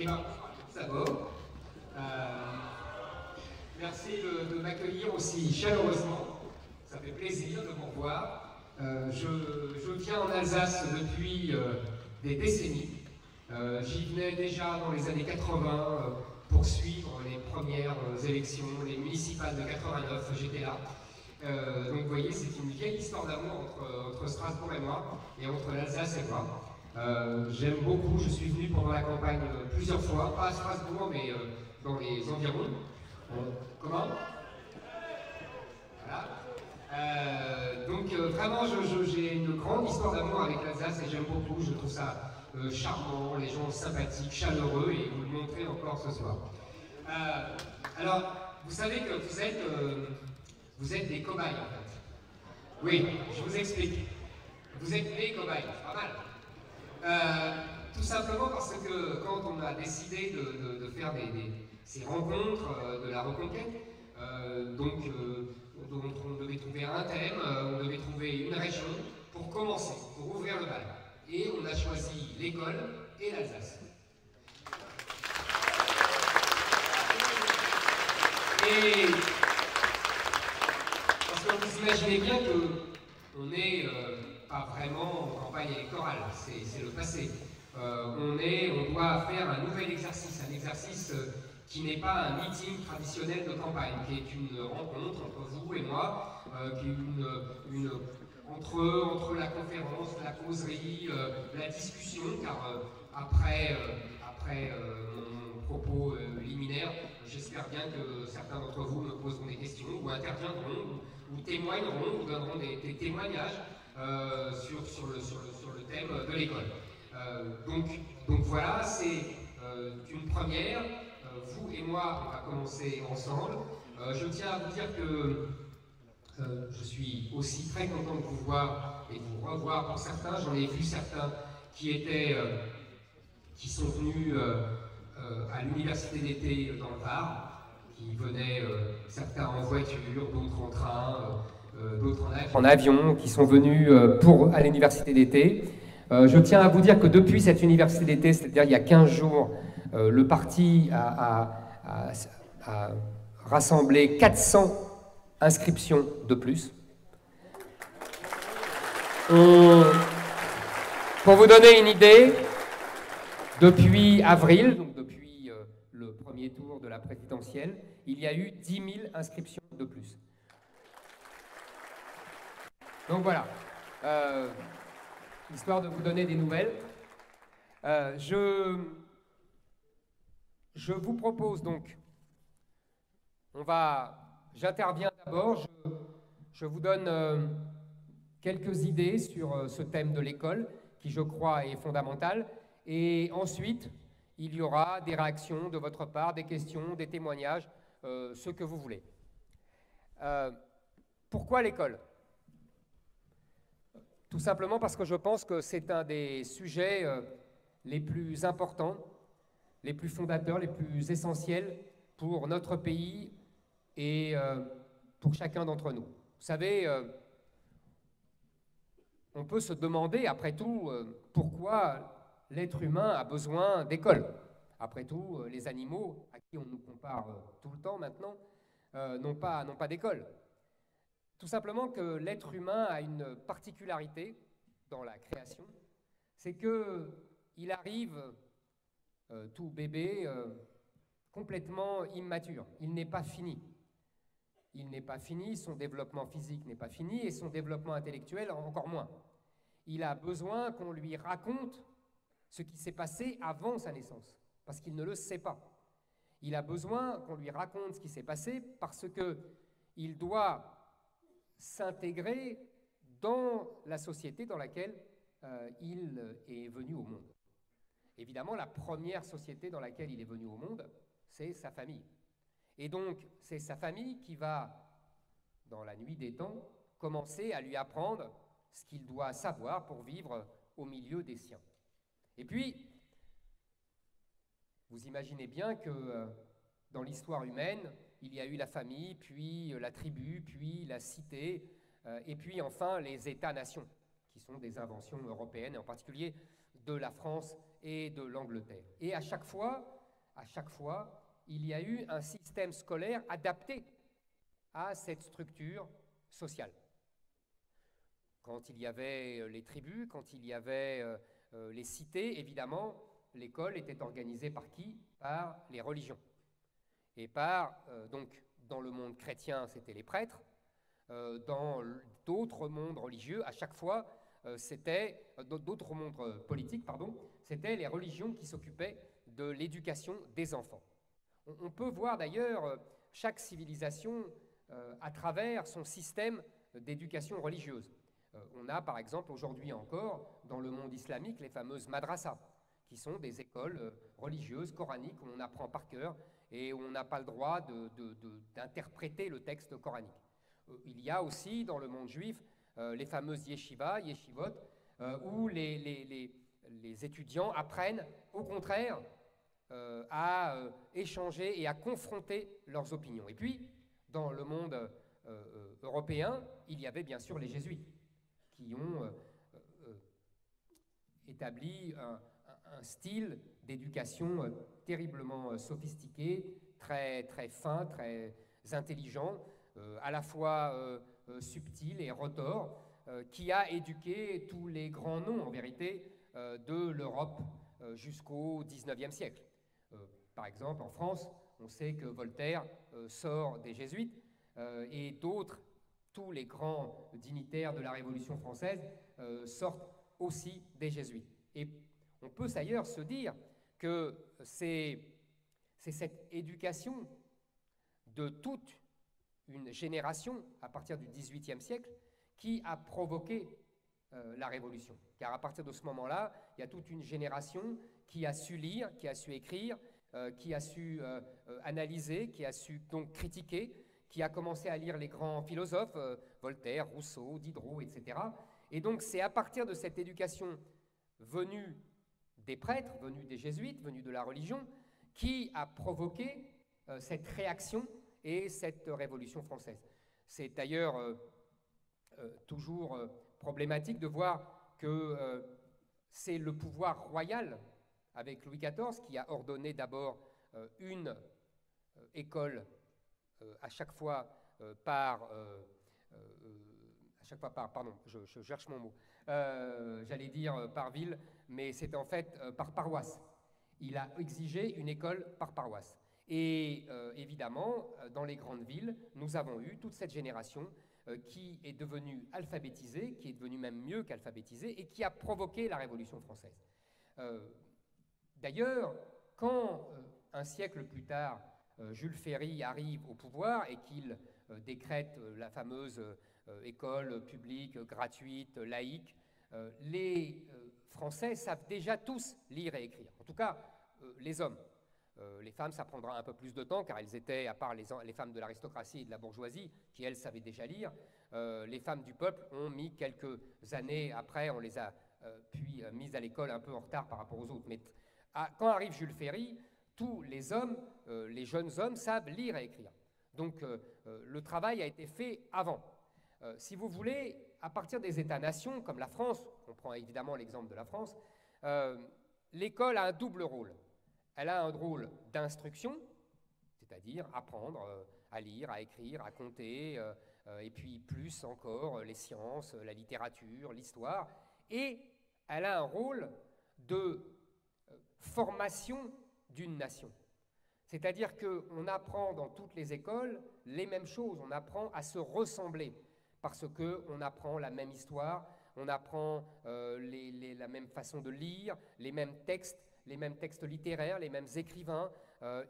Et bien, d'abord, merci de m'accueillir aussi chaleureusement. Ça fait plaisir de vous revoir. Je viens en Alsace depuis des décennies. J'y venais déjà dans les années 80 pour suivre les premières élections, les municipales de 89, j'étais là. Donc vous voyez, c'est une vieille histoire d'amour entre Strasbourg et moi, et entre l'Alsace et moi. J'aime beaucoup, je suis venu pendant la campagne plusieurs fois, pas à Strasbourg, mais dans les environs. Comment? Voilà. Donc vraiment, j'ai une grande histoire d'amour avec l'Alsace et j'aime beaucoup, je trouve ça charmant, les gens sympathiques, chaleureux, et vous le montrez encore ce soir. Alors, vous savez que vous êtes des cobayes en fait. Oui, je vous explique. Vous êtes des cobayes, pas mal. Tout simplement parce que quand on a décidé de faire ces rencontres de la reconquête, donc on devait trouver un thème, on devait trouver une région pour commencer, pour ouvrir le bal. Et on a choisi l'école et l'Alsace. Et parce que vous imaginez bien qu'on n'est pas vraiment en campagne électorale, c'est le passé. On doit faire un nouvel exercice, un exercice qui n'est pas un meeting traditionnel de campagne, qui est une rencontre entre vous et moi, qui est entre la conférence, la causerie, la discussion, car après mon propos liminaire, j'espère bien que certains d'entre vous me poseront des questions, ou interviendront, ou témoigneront, ou donneront des témoignages sur le thème de l'école. Donc voilà, c'est une première. Vous et moi, on va commencer ensemble. Je tiens à vous dire que je suis aussi très content de vous voir et de vous revoir pour certains. J'en ai vu certains qui sont venus à l'université d'été dans le Var, qui venaient certains en voiture, d'autres en train, d'autres en avion, qui sont venus à l'université d'été. Je tiens à vous dire que depuis cette université d'été, c'est-à-dire il y a 15 jours, le parti a rassemblé 400 inscriptions de plus. Pour vous donner une idée, depuis avril, donc depuis le premier tour de la présidentielle, il y a eu 10 000 inscriptions de plus. Donc voilà, histoire de vous donner des nouvelles. Je vous propose donc, j'interviens d'abord, je vous donne quelques idées sur ce thème de l'école, qui je crois est fondamental, et ensuite, il y aura des réactions de votre part, des questions, des témoignages, ce que vous voulez. Pourquoi l'école ? Tout simplement parce que je pense que c'est un des sujets les plus importants, les plus fondateurs, les plus essentiels pour notre pays et pour chacun d'entre nous. Vous savez, on peut se demander, après tout, pourquoi l'être humain a besoin d'école. Après tout, les animaux, à qui on nous compare tout le temps maintenant, n'ont pas d'école. Tout simplement que l'être humain a une particularité dans la création, c'est qu'il arrive, tout bébé, complètement immature. Il n'est pas fini. Il n'est pas fini, son développement physique n'est pas fini et son développement intellectuel encore moins. Il a besoin qu'on lui raconte ce qui s'est passé avant sa naissance, parce qu'il ne le sait pas. Il a besoin qu'on lui raconte ce qui s'est passé parce qu'il doit s'intégrer dans la société dans laquelle il est venu au monde. Évidemment, la première société dans laquelle il est venu au monde, c'est sa famille. Et donc, c'est sa famille qui va, dans la nuit des temps, commencer à lui apprendre ce qu'il doit savoir pour vivre au milieu des siens. Et puis, vous imaginez bien que dans l'histoire humaine, il y a eu la famille, puis la tribu, puis la cité, et puis enfin les États-nations, qui sont des inventions européennes, et en particulier de la France et de l'Angleterre. Et à chaque fois, il y a eu un système scolaire adapté à cette structure sociale. Quand il y avait les tribus, quand il y avait les cités, évidemment, l'école était organisée par qui? Par les religions. Et donc, dans le monde chrétien, c'était les prêtres. Dans d'autres mondes religieux, à chaque fois, d'autres mondes politiques, pardon, c'était les religions qui s'occupaient de l'éducation des enfants. On peut voir d'ailleurs chaque civilisation à travers son système d'éducation religieuse. On a par exemple aujourd'hui encore dans le monde islamique les fameuses madrasas, qui sont des écoles religieuses, coraniques, où on apprend par cœur et où on n'a pas le droit d'interpréter le texte coranique. Il y a aussi dans le monde juif les fameuses yeshivot, où les étudiants apprennent au contraire à échanger et à confronter leurs opinions. Et puis, dans le monde européen, il y avait bien sûr les jésuites qui ont établi un style d'éducation terriblement sophistiqué, très, très fin, très intelligent, à la fois subtil et retors, qui a éduqué tous les grands noms, en vérité, de l'Europe jusqu'au XIXe siècle. Par exemple, en France, on sait que Voltaire sort des Jésuites et d'autres, tous les grands dignitaires de la Révolution française sortent aussi des Jésuites. Et on peut d'ailleurs se dire que c'est cette éducation de toute une génération à partir du XVIIIe siècle qui a provoqué la Révolution. Car à partir de ce moment-là, il y a toute une génération qui a su lire, qui a su écrire, qui a su analyser, qui a su donc critiquer, qui a commencé à lire les grands philosophes, Voltaire, Rousseau, Diderot, etc. Et donc c'est à partir de cette éducation venue des prêtres, venue des jésuites, venue de la religion, qui a provoqué cette réaction et cette révolution française. C'est d'ailleurs toujours problématique de voir que c'est le pouvoir royal, avec Louis XIV, qui a ordonné d'abord une école à chaque fois pardon, je cherche mon mot, j'allais dire par ville, mais c'est en fait par paroisse. Il a exigé une école par paroisse. Et évidemment, dans les grandes villes, nous avons eu toute cette génération qui est devenue alphabétisée, qui est devenue même mieux qu'alphabétisée, et qui a provoqué la Révolution française. D'ailleurs, quand un siècle plus tard, Jules Ferry arrive au pouvoir et qu'il décrète la fameuse école publique, gratuite, laïque, les Français savent déjà tous lire et écrire. En tout cas, les hommes. Les femmes, ça prendra un peu plus de temps, car elles étaient, à part les femmes de l'aristocratie et de la bourgeoisie, qui elles savaient déjà lire, les femmes du peuple ont mis quelques années après, on les a puis mises à l'école un peu en retard par rapport aux autres. Mais quand arrive Jules Ferry, tous les hommes, les jeunes hommes, savent lire et écrire. Donc le travail a été fait avant. Si vous voulez, à partir des États-nations, comme la France, on prend évidemment l'exemple de la France, l'école a un double rôle. Elle a un rôle d'instruction, c'est-à-dire apprendre à lire, à écrire, à compter, et puis plus encore les sciences, la littérature, l'histoire. Et elle a un rôle de formation d'une nation. C'est-à-dire qu'on apprend dans toutes les écoles les mêmes choses, on apprend à se ressembler, parce qu'on apprend la même histoire, on apprend la même façon de lire, les mêmes textes littéraires, les mêmes écrivains,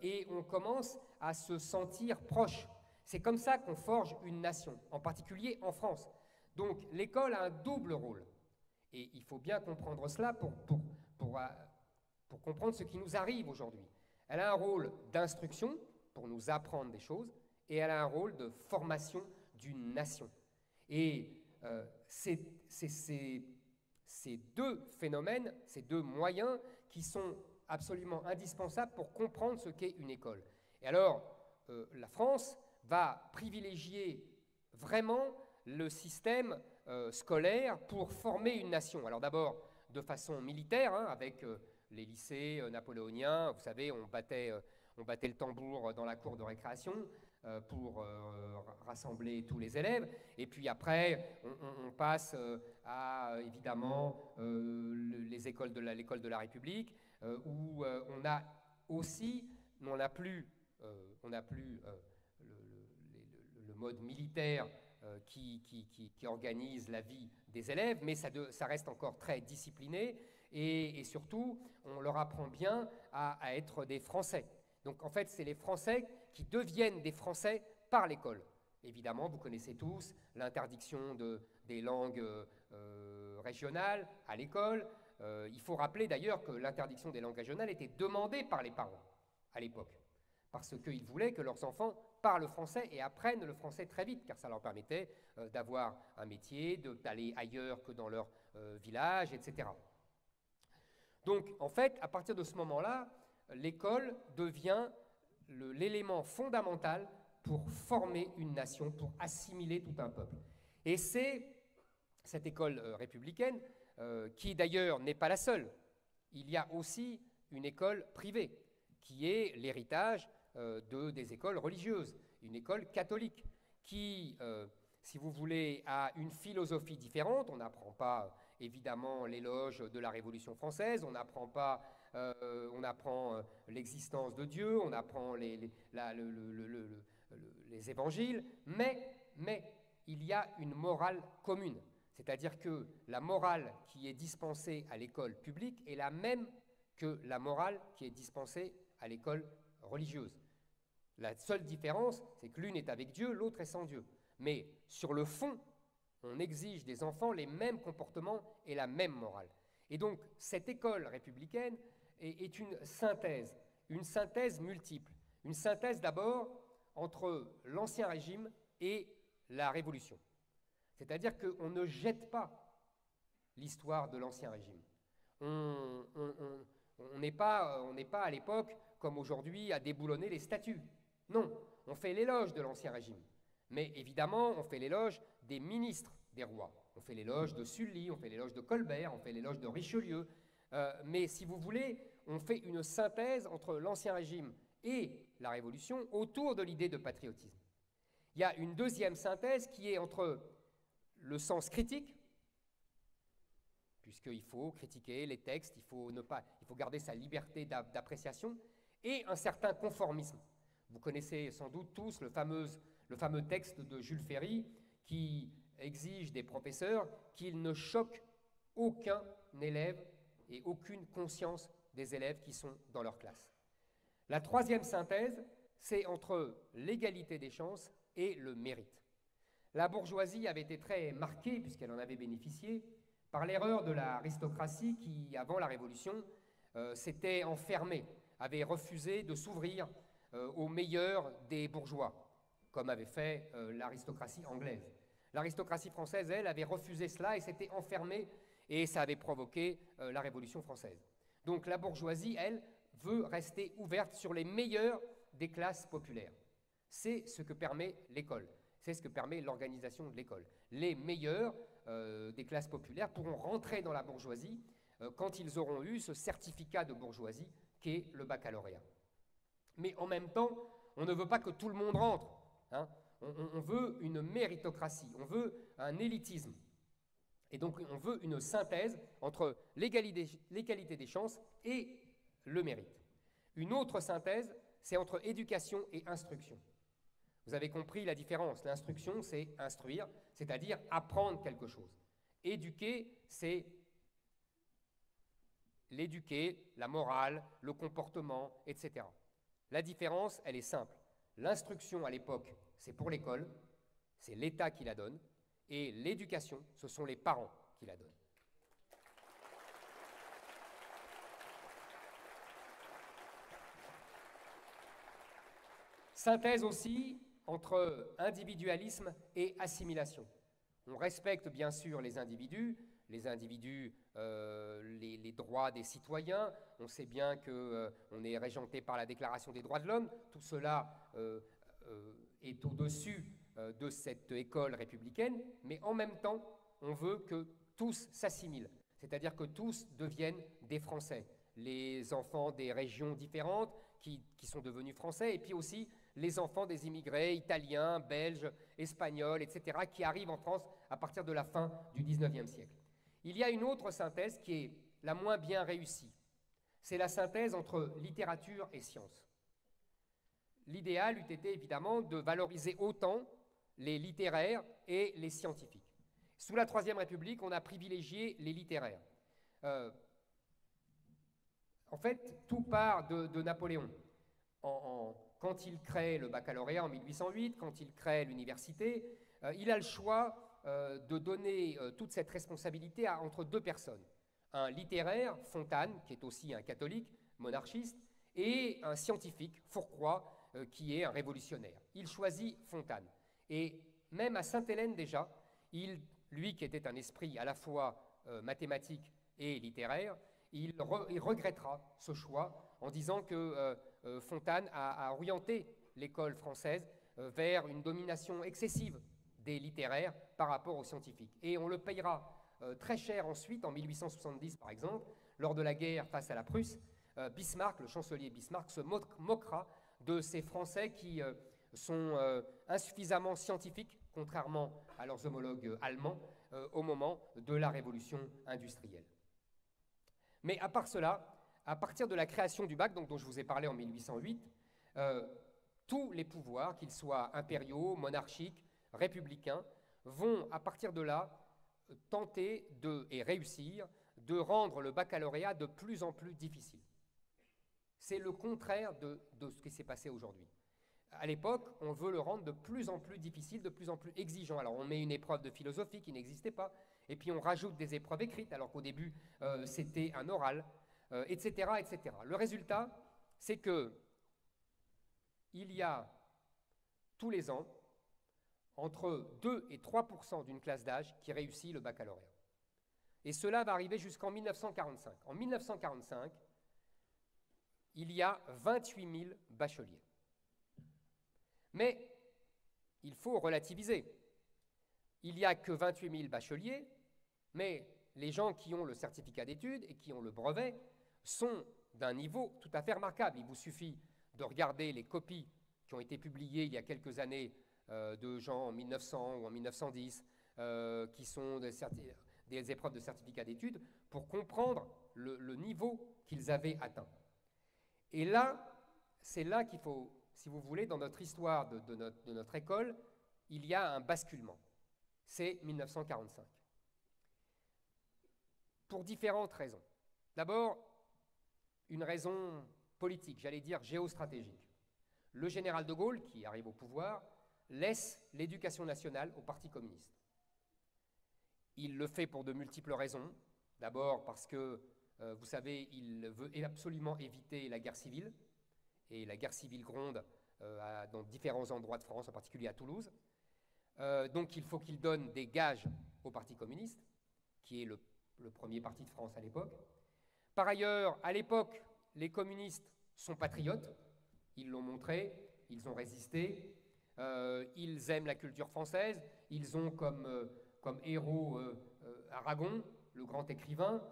et on commence à se sentir proche. C'est comme ça qu'on forge une nation, en particulier en France. Donc l'école a un double rôle. Et il faut bien comprendre cela pour comprendre ce qui nous arrive aujourd'hui. Elle a un rôle d'instruction, pour nous apprendre des choses, et elle a un rôle de formation d'une nation. Et c'est ces deux phénomènes, ces deux moyens qui sont absolument indispensables pour comprendre ce qu'est une école. Et alors, la France va privilégier vraiment le système scolaire pour former une nation. Alors d'abord, de façon militaire, hein, avec les lycées napoléoniens. Vous savez, on battait le tambour dans la cour de récréation pour rassembler tous les élèves. Et puis après, on passe à, évidemment, les écoles de l'école de la République, où on a aussi, on n'a plus le mode militaire qui organise la vie des élèves, mais ça reste encore très discipliné, et surtout, on leur apprend bien à être des Français. Donc en fait, c'est les Français qui deviennent des Français par l'école. Évidemment, vous connaissez tous l'interdiction des langues régionales à l'école. Il faut rappeler d'ailleurs que l'interdiction des langues régionales était demandée par les parents à l'époque, parce qu'ils voulaient que leurs enfants parlent français et apprennent le français très vite, car ça leur permettait d'avoir un métier, d'aller ailleurs que dans leur village, etc. Donc, en fait, à partir de ce moment-là, l'école devient l'élément fondamental pour former une nation, pour assimiler tout un peuple. Et c'est cette école républicaine, qui d'ailleurs n'est pas la seule. Il y a aussi une école privée, qui est l'héritage des écoles religieuses, une école catholique, qui, si vous voulez, a une philosophie différente. On n'apprend pas, évidemment, l'éloge de la Révolution française, on n'apprend pas, on apprend l'existence de Dieu, on apprend les évangiles, mais il y a une morale commune. C'est-à-dire que la morale qui est dispensée à l'école publique est la même que la morale qui est dispensée à l'école religieuse. La seule différence, c'est que l'une est avec Dieu, l'autre est sans Dieu. Mais sur le fond, on exige des enfants les mêmes comportements et la même morale. Et donc, cette école républicaine est une synthèse multiple. Une synthèse d'abord entre l'Ancien Régime et la Révolution. C'est-à-dire qu'on ne jette pas l'histoire de l'Ancien Régime. On n'est pas à l'époque, comme aujourd'hui, à déboulonner les statues. Non, on fait l'éloge de l'Ancien Régime. Mais évidemment, on fait l'éloge des ministres des rois. On fait l'éloge de Sully, on fait l'éloge de Colbert, on fait l'éloge de Richelieu. Mais si vous voulez, on fait une synthèse entre l'Ancien Régime et la Révolution autour de l'idée de patriotisme. Il y a une deuxième synthèse qui est entre le sens critique, puisqu'il faut critiquer les textes, il faut garder sa liberté d'appréciation, et un certain conformisme. Vous connaissez sans doute tous le fameux texte de Jules Ferry qui exige des professeurs qu'ils ne choquent aucun élève et aucune conscience des élèves qui sont dans leur classe. La troisième synthèse, c'est entre l'égalité des chances et le mérite. La bourgeoisie avait été très marquée, puisqu'elle en avait bénéficié, par l'erreur de l'aristocratie qui, avant la Révolution, s'était enfermée, avait refusé de s'ouvrir aux meilleurs des bourgeois, comme avait fait l'aristocratie anglaise. L'aristocratie française, elle, avait refusé cela et s'était enfermée, et ça avait provoqué la Révolution française. Donc la bourgeoisie, elle, veut rester ouverte sur les meilleurs des classes populaires. C'est ce que permet l'école. C'est ce que permet l'organisation de l'école. Les meilleurs des classes populaires pourront rentrer dans la bourgeoisie quand ils auront eu ce certificat de bourgeoisie qu'est le baccalauréat. Mais en même temps, on ne veut pas que tout le monde rentre. Hein. On veut une méritocratie, on veut un élitisme. Et donc on veut une synthèse entre l'égalité des chances et le mérite. Une autre synthèse, c'est entre éducation et instruction. Vous avez compris la différence. L'instruction, c'est instruire, c'est-à-dire apprendre quelque chose. Éduquer, c'est l'éduquer, la morale, le comportement, etc. La différence, elle est simple. L'instruction, à l'époque, c'est pour l'école, c'est l'État qui la donne, et l'éducation, ce sont les parents qui la donnent. Synthèse aussi entre individualisme et assimilation. On respecte bien sûr les individus, les droits des citoyens. On sait bien qu'on est régenté par la Déclaration des droits de l'homme. Tout cela est au-dessus de cette école républicaine, mais en même temps, on veut que tous s'assimilent. C'est-à-dire que tous deviennent des Français. Les enfants des régions différentes qui sont devenus Français, et puis aussi les enfants des immigrés italiens, belges, espagnols, etc., qui arrivent en France à partir de la fin du XIXe siècle. Il y a une autre synthèse qui est la moins bien réussie. C'est la synthèse entre littérature et science. L'idéal eût été évidemment de valoriser autant les littéraires et les scientifiques. Sous la Troisième République, on a privilégié les littéraires. En fait, tout part de Napoléon. Quand il crée le baccalauréat en 1808, quand il crée l'université, il a le choix de donner toute cette responsabilité entre deux personnes. Un littéraire, Fontane, qui est aussi un catholique, monarchiste, et un scientifique, Fourcroy, qui est un révolutionnaire. Il choisit Fontane. Et même à Sainte-Hélène déjà, lui qui était un esprit à la fois mathématique et littéraire, il regrettera ce choix en disant que Fontane a orienté l'école française vers une domination excessive des littéraires par rapport aux scientifiques. Et on le payera très cher ensuite, en 1870 par exemple, lors de la guerre face à la Prusse. Bismarck, le chancelier Bismarck, se moquera de ces Français qui sont insuffisamment scientifiques, contrairement à leurs homologues allemands, au moment de la révolution industrielle. Mais à part cela, à partir de la création du bac, donc, dont je vous ai parlé en 1808, tous les pouvoirs, qu'ils soient impériaux, monarchiques, républicains, vont à partir de là tenter et réussir de rendre le baccalauréat de plus en plus difficile. C'est le contraire de ce qui s'est passé aujourd'hui. À l'époque, on veut le rendre de plus en plus difficile, de plus en plus exigeant. Alors on met une épreuve de philosophie qui n'existait pas, et puis on rajoute des épreuves écrites, alors qu'au début c'était un oral, etc., etc. Le résultat, c'est que il y a tous les ans entre 2 et 3% d'une classe d'âge qui réussit le baccalauréat. Et cela va arriver jusqu'en 1945. En 1945, il y a 28 000 bacheliers. Mais il faut relativiser. Il n'y a que 28 000 bacheliers, mais les gens qui ont le certificat d'études et qui ont le brevet sont d'un niveau tout à fait remarquable. Il vous suffit de regarder les copies qui ont été publiées il y a quelques années de gens en 1900 ou en 1910, qui sont des épreuves de certificat d'études, pour comprendre le niveau qu'ils avaient atteint. Et là, c'est là qu'il faut, si vous voulez, dans notre histoire de notre école, il y a un basculement. C'est 1945. Pour différentes raisons. D'abord, une raison politique, j'allais dire géostratégique. Le général de Gaulle, qui arrive au pouvoir, laisse l'éducation nationale au Parti communiste. Il le fait pour de multiples raisons. D'abord parce que, vous savez, il veut absolument éviter la guerre civile, et la guerre civile gronde dans différents endroits de France, en particulier à Toulouse. Donc il faut qu'il donne des gages au Parti communiste, qui est le premier parti de France à l'époque. Par ailleurs, à l'époque, les communistes sont patriotes, ils l'ont montré, ils ont résisté, ils aiment la culture française, ils ont comme héros Aragon, le grand écrivain,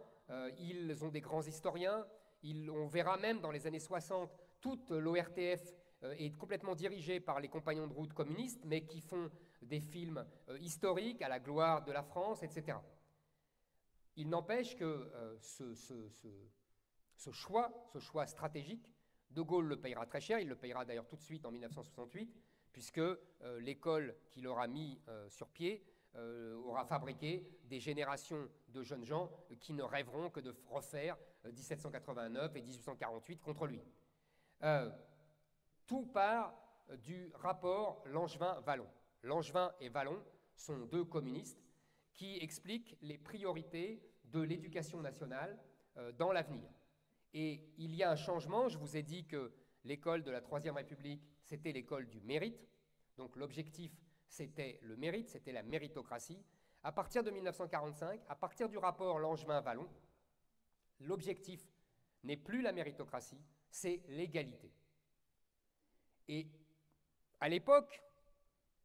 ils ont des grands historiens, on verra même dans les années 60, toute l'ORTF est complètement dirigée par les compagnons de route communistes, mais qui font des films historiques à la gloire de la France, etc. Il n'empêche que ce choix stratégique, De Gaulle le payera très cher, il le payera d'ailleurs tout de suite en 1968, puisque l'école qu'il aura mis sur pied aura fabriqué des générations de jeunes gens qui ne rêveront que de refaire 1789 et 1848 contre lui. Tout part du rapport Langevin-Vallon. Langevin et Vallon sont deux communistes qui expliquent les priorités de l'éducation nationale dans l'avenir. Et il y a un changement. Je vous ai dit que l'école de la Troisième République, c'était l'école du mérite. Donc l'objectif, c'était le mérite, c'était la méritocratie. À partir de 1945, à partir du rapport Langevin-Vallon, l'objectif n'est plus la méritocratie, c'est l'égalité. Et à l'époque,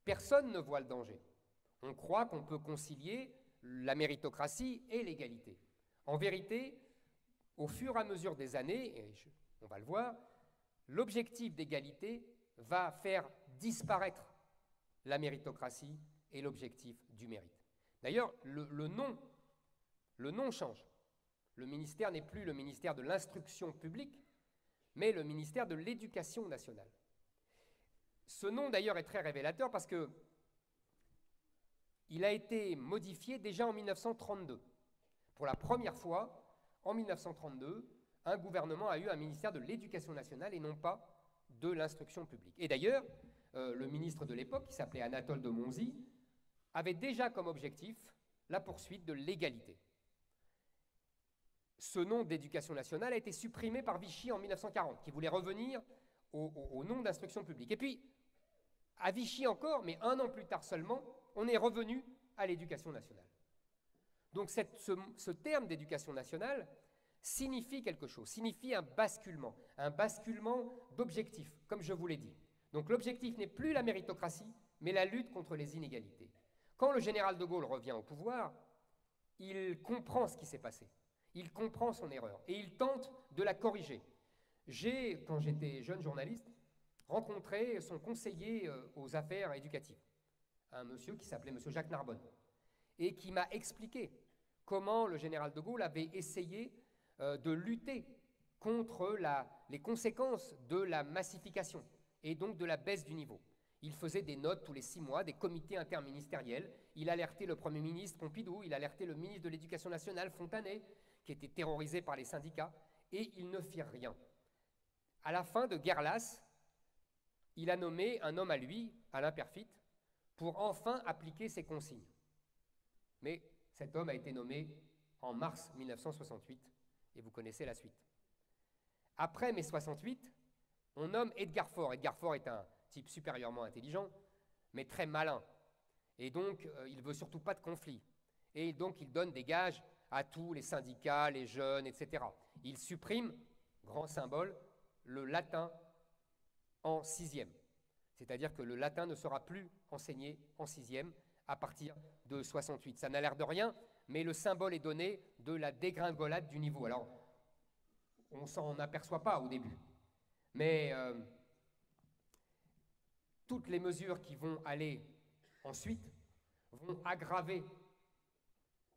personne ne voit le danger. On croit qu'on peut concilier la méritocratie et l'égalité. En vérité, au fur et à mesure des années, et on va le voir, l'objectif d'égalité va faire disparaître la méritocratie et l'objectif du mérite. D'ailleurs, le nom change. Le ministère n'est plus le ministère de l'instruction publique, mais le ministère de l'Éducation nationale. Ce nom, d'ailleurs, est très révélateur parce que il a été modifié déjà en 1932. Pour la première fois, en 1932, un gouvernement a eu un ministère de l'Éducation nationale et non pas de l'instruction publique. Et d'ailleurs, le ministre de l'époque, qui s'appelait Anatole de Monzy, avait déjà comme objectif la poursuite de l'égalité. Ce nom d'éducation nationale a été supprimé par Vichy en 1940, qui voulait revenir au nom d'instruction publique. Et puis, à Vichy encore, mais un an plus tard seulement, on est revenu à l'éducation nationale. Donc ce terme d'éducation nationale signifie quelque chose, signifie un basculement d'objectif, comme je vous l'ai dit. Donc l'objectif n'est plus la méritocratie, mais la lutte contre les inégalités. Quand le général de Gaulle revient au pouvoir, il comprend ce qui s'est passé, il comprend son erreur et il tente de la corriger. J'ai, quand j'étais jeune journaliste, rencontré son conseiller aux affaires éducatives, un monsieur qui s'appelait monsieur Jacques Narbonne, et qui m'a expliqué comment le général de Gaulle avait essayé de lutter contre les conséquences de la massification et donc de la baisse du niveau. Il faisait des notes tous les 6 mois, des comités interministériels. Il alertait le Premier ministre Pompidou, il alertait le ministre de l'Éducation nationale Fontanet, qui était terrorisé par les syndicats, et ils ne firent rien. À la fin de guerre lasse, il a nommé un homme à lui, Alain Perfit, pour enfin appliquer ses consignes. Mais cet homme a été nommé en mars 1968, et vous connaissez la suite. Après mai 68, on nomme Edgar Faure. Edgar Faure est un type supérieurement intelligent, mais très malin. Et donc, il ne veut surtout pas de conflit. Et donc, il donne des gages à tous les syndicats, les jeunes, etc. Il supprime, grand symbole, le latin en 6e. C'est-à-dire que le latin ne sera plus enseigné en 6e à partir de 68. Ça n'a l'air de rien, mais le symbole est donné de la dégringolade du niveau. Alors, on ne s'en aperçoit pas au début. Mais toutes les mesures qui vont aller ensuite vont aggraver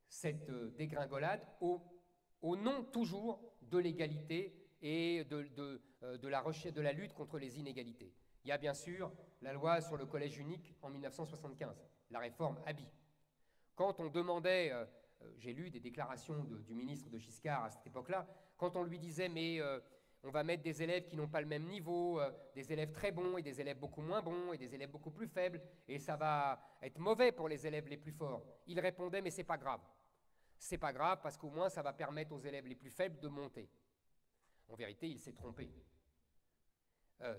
cette dégringolade au nom toujours de l'égalité et de la lutte contre les inégalités. Il y a bien sûr la loi sur le collège unique en 1975, la réforme Haby. Quand on demandait, j'ai lu des déclarations du ministre de Giscard à cette époque-là, quand on lui disait mais on va mettre des élèves qui n'ont pas le même niveau, des élèves très bons et des élèves beaucoup moins bons et des élèves beaucoup plus faibles, et ça va être mauvais pour les élèves les plus forts. Il répondait mais c'est pas grave. C'est pas grave parce qu'au moins ça va permettre aux élèves les plus faibles de monter. En vérité, il s'est trompé.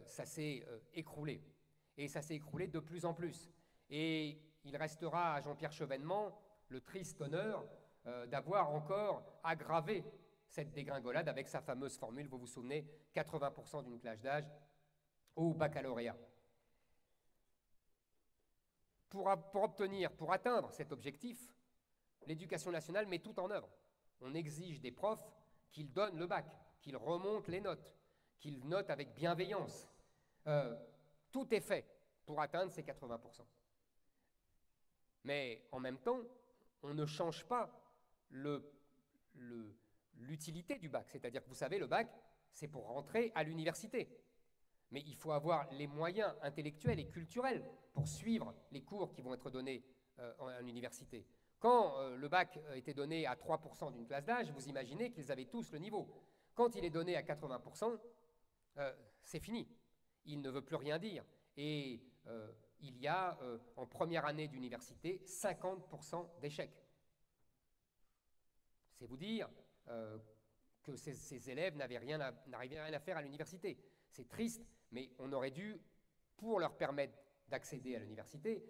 Ça s'est écroulé. Et ça s'est écroulé de plus en plus. Et il restera à Jean-Pierre Chevènement le triste honneur d'avoir encore aggravé cette dégringolade avec sa fameuse formule, vous vous souvenez, 80% d'une classe d'âge au baccalauréat. Pour atteindre cet objectif, l'éducation nationale met tout en œuvre. On exige des profs qu'ils donnent le bac, qu'ils remontent les notes, qu'ils notent avec bienveillance. Tout est fait pour atteindre ces 80%. Mais en même temps, on ne change pas l'utilité du bac. C'est-à-dire que vous savez, le bac, c'est pour rentrer à l'université. Mais il faut avoir les moyens intellectuels et culturels pour suivre les cours qui vont être donnés à l'université. Quand le bac était donné à 3% d'une classe d'âge, vous imaginez qu'ils avaient tous le niveau. Quand il est donné à 80%, c'est fini. Il ne veut plus rien dire. Et il y a, en première année d'université, 50% d'échecs. C'est vous dire que ces élèves n'arrivaient rien à faire à l'université. C'est triste, mais on aurait dû, pour leur permettre d'accéder à l'université,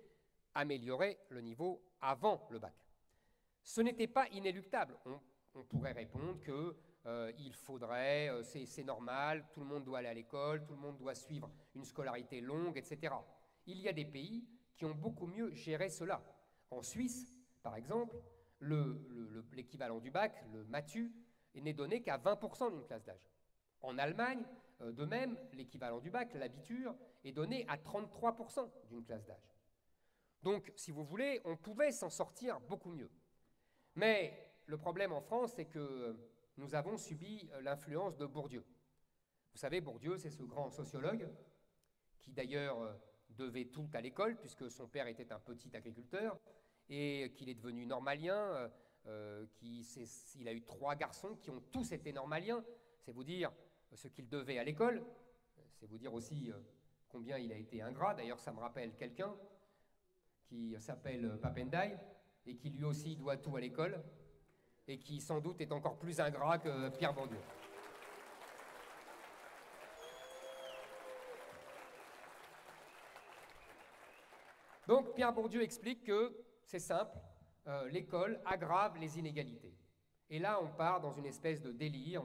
améliorer le niveau avant le bac. Ce n'était pas inéluctable. On pourrait répondre qu'il faudrait, c'est normal, tout le monde doit aller à l'école, tout le monde doit suivre une scolarité longue, etc. Il y a des pays qui ont beaucoup mieux géré cela. En Suisse, par exemple, l'équivalent du bac, le MATU, n'est donné qu'à 20% d'une classe d'âge. En Allemagne, de même, l'équivalent du bac, l'abitur, est donné à 33% d'une classe d'âge. Donc, si vous voulez, on pouvait s'en sortir beaucoup mieux. Mais le problème en France, c'est que nous avons subi l'influence de Bourdieu. Vous savez, Bourdieu, c'est ce grand sociologue qui d'ailleurs devait tout à l'école, puisque son père était un petit agriculteur, et qu'il est devenu normalien, il a eu 3 garçons qui ont tous été normaliens, c'est vous dire ce qu'il devait à l'école, c'est vous dire aussi combien il a été ingrat. D'ailleurs, ça me rappelle quelqu'un qui s'appelle Papendai, et qui lui aussi doit tout à l'école, et qui sans doute est encore plus ingrat que Pierre Bourdieu. Donc Pierre Bourdieu explique que c'est simple, l'école aggrave les inégalités. Et là, on part dans une espèce de délire,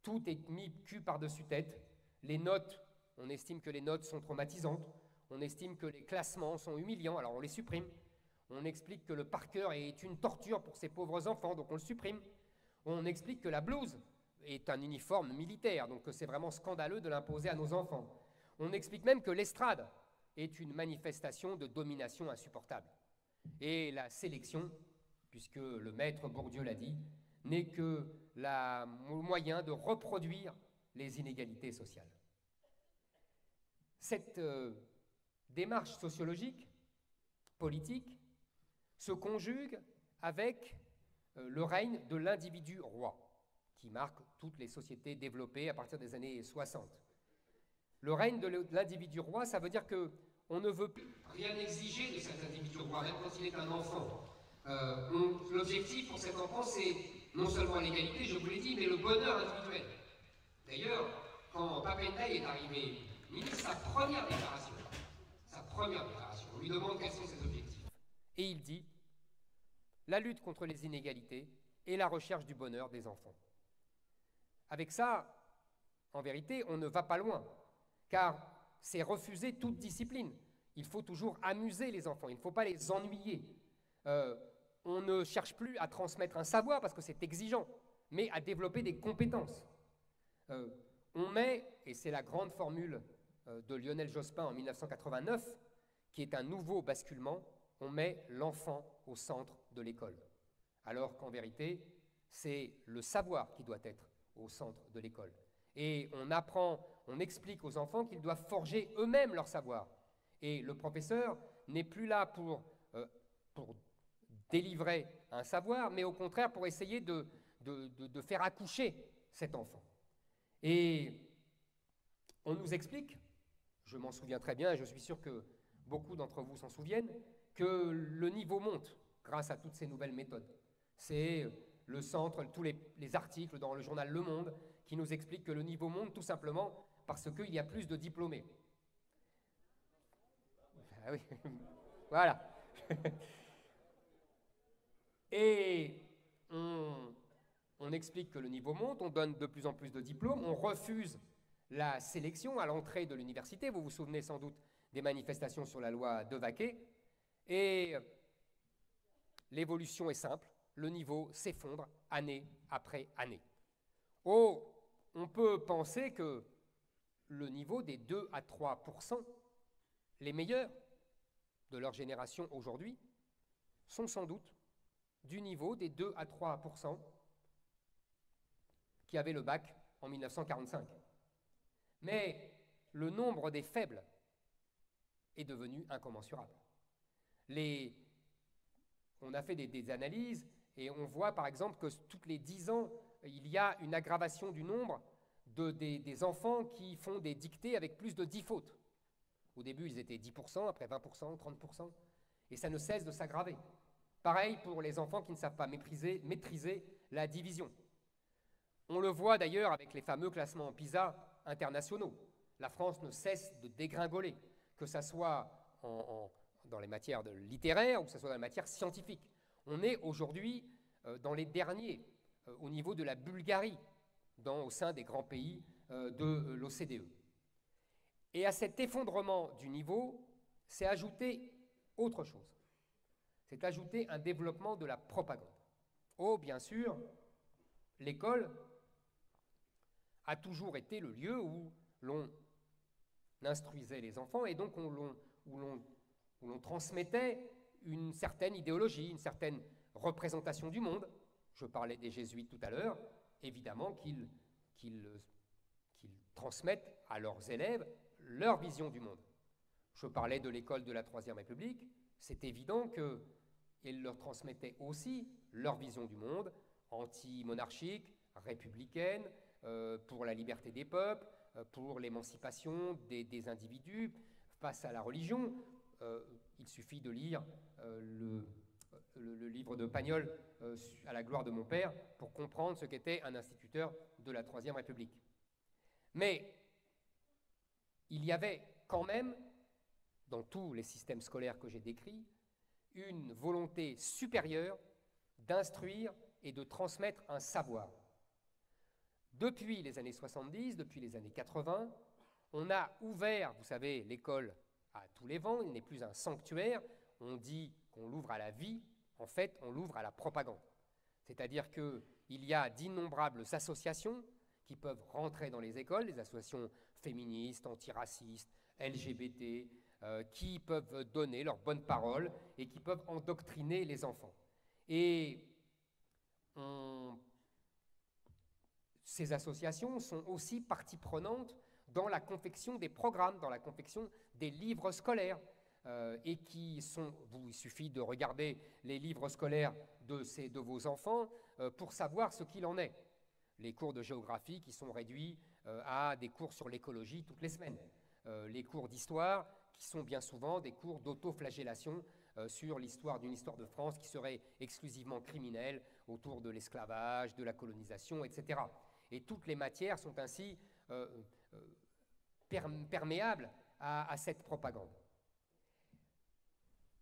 tout est mis cul par-dessus tête. Les notes, on estime que les notes sont traumatisantes, on estime que les classements sont humiliants, alors on les supprime. On explique que le par cœur est une torture pour ces pauvres enfants, donc on le supprime. On explique que la blouse est un uniforme militaire, donc que c'est vraiment scandaleux de l'imposer à nos enfants. On explique même que l'estrade est une manifestation de domination insupportable. Et la sélection, puisque le maître Bourdieu l'a dit, n'est que le moyen de reproduire les inégalités sociales. Cette démarche sociologique, politique, se conjugue avec le règne de l'individu roi, qui marque toutes les sociétés développées à partir des années 60. Le règne de l'individu roi, ça veut dire qu'on ne veut rien exiger de cet individu roi, même quand il est un enfant. L'objectif pour cet enfant, c'est non seulement l'égalité, je vous l'ai dit, mais le bonheur individuel. D'ailleurs, quand Papendai est arrivé ministre, sa première déclaration, on lui demande quels sont ses objectifs. Et il dit la lutte contre les inégalités et la recherche du bonheur des enfants. Avec ça, en vérité, on ne va pas loin, car c'est refuser toute discipline. Il faut toujours amuser les enfants, il ne faut pas les ennuyer. On ne cherche plus à transmettre un savoir parce que c'est exigeant, mais à développer des compétences. On met, et c'est la grande formule de Lionel Jospin en 1989, qui est un nouveau basculement, on met l'enfant au centre de l'école. Alors qu'en vérité, c'est le savoir qui doit être au centre de l'école. Et on explique aux enfants qu'ils doivent forger eux-mêmes leur savoir. Et le professeur n'est plus là pour délivrer un savoir, mais au contraire pour essayer de faire accoucher cet enfant. Et on nous explique, je m'en souviens très bien, et je suis sûr que beaucoup d'entre vous s'en souviennent, que le niveau monte grâce à toutes ces nouvelles méthodes. C'est le centre, tous les articles dans le journal Le Monde qui nous expliquent que le niveau monte tout simplement parce qu'il y a plus de diplômés. Ah oui, voilà. Et on explique que le niveau monte, on donne de plus en plus de diplômes, on refuse la sélection à l'entrée de l'université. Vous vous souvenez sans doute des manifestations sur la loi Devaquet. Et l'évolution est simple, le niveau s'effondre année après année. Oh, on peut penser que le niveau des 2 à 3%, les meilleurs de leur génération aujourd'hui, sont sans doute du niveau des 2 à 3% qui avaient le bac en 1945. Mais le nombre des faibles est devenu incommensurable. On a fait des analyses et on voit par exemple que tous les 10 ans, il y a une aggravation du nombre des enfants qui font des dictées avec plus de 10 fautes. Au début, ils étaient 10%, après 20%, 30%, et ça ne cesse de s'aggraver. Pareil pour les enfants qui ne savent pas maîtriser la division. On le voit d'ailleurs avec les fameux classements PISA internationaux. La France ne cesse de dégringoler, que ce soit dans les matières littéraires ou que ce soit dans les matières scientifiques. On est aujourd'hui dans les derniers, au niveau de la Bulgarie, au sein des grands pays de l'OCDE. Et à cet effondrement du niveau, s'est ajouté autre chose. c'est ajouter un développement de la propagande. Oh, bien sûr, l'école a toujours été le lieu où l'on instruisait les enfants et donc où l'on transmettait une certaine idéologie, une certaine représentation du monde. Je parlais des jésuites tout à l'heure, évidemment qu'ils transmettent à leurs élèves leur vision du monde. Je parlais de l'école de la Troisième République, c'est évident qu'ils leur transmettaient aussi leur vision du monde, anti-monarchique, républicaine, pour la liberté des peuples, pour l'émancipation des individus face à la religion. Il suffit de lire le livre de Pagnol, À la gloire de mon père, pour comprendre ce qu'était un instituteur de la Troisième République. Mais il y avait quand même, dans tous les systèmes scolaires que j'ai décrits, une volonté supérieure d'instruire et de transmettre un savoir. Depuis les années 70, depuis les années 80, on a ouvert, vous savez, l'école à tous les vents, il n'est plus un sanctuaire, on dit qu'on l'ouvre à la vie, en fait, on l'ouvre à la propagande. C'est-à-dire qu'il y a d'innombrables associations qui peuvent rentrer dans les écoles, des associations féministes, antiracistes, LGBT, qui peuvent donner leur bonne parole et qui peuvent endoctriner les enfants. Et ces associations sont aussi partie prenante dans la confection des programmes, dans la confection des livres scolaires, et qui sont, il suffit de regarder les livres scolaires de vos enfants pour savoir ce qu'il en est. Les cours de géographie qui sont réduits à des cours sur l'écologie toutes les semaines. Les cours d'histoire qui sont bien souvent des cours d'autoflagellation sur d'une histoire de France qui serait exclusivement criminelle autour de l'esclavage, de la colonisation, etc. Et toutes les matières sont ainsi perméables à cette propagande.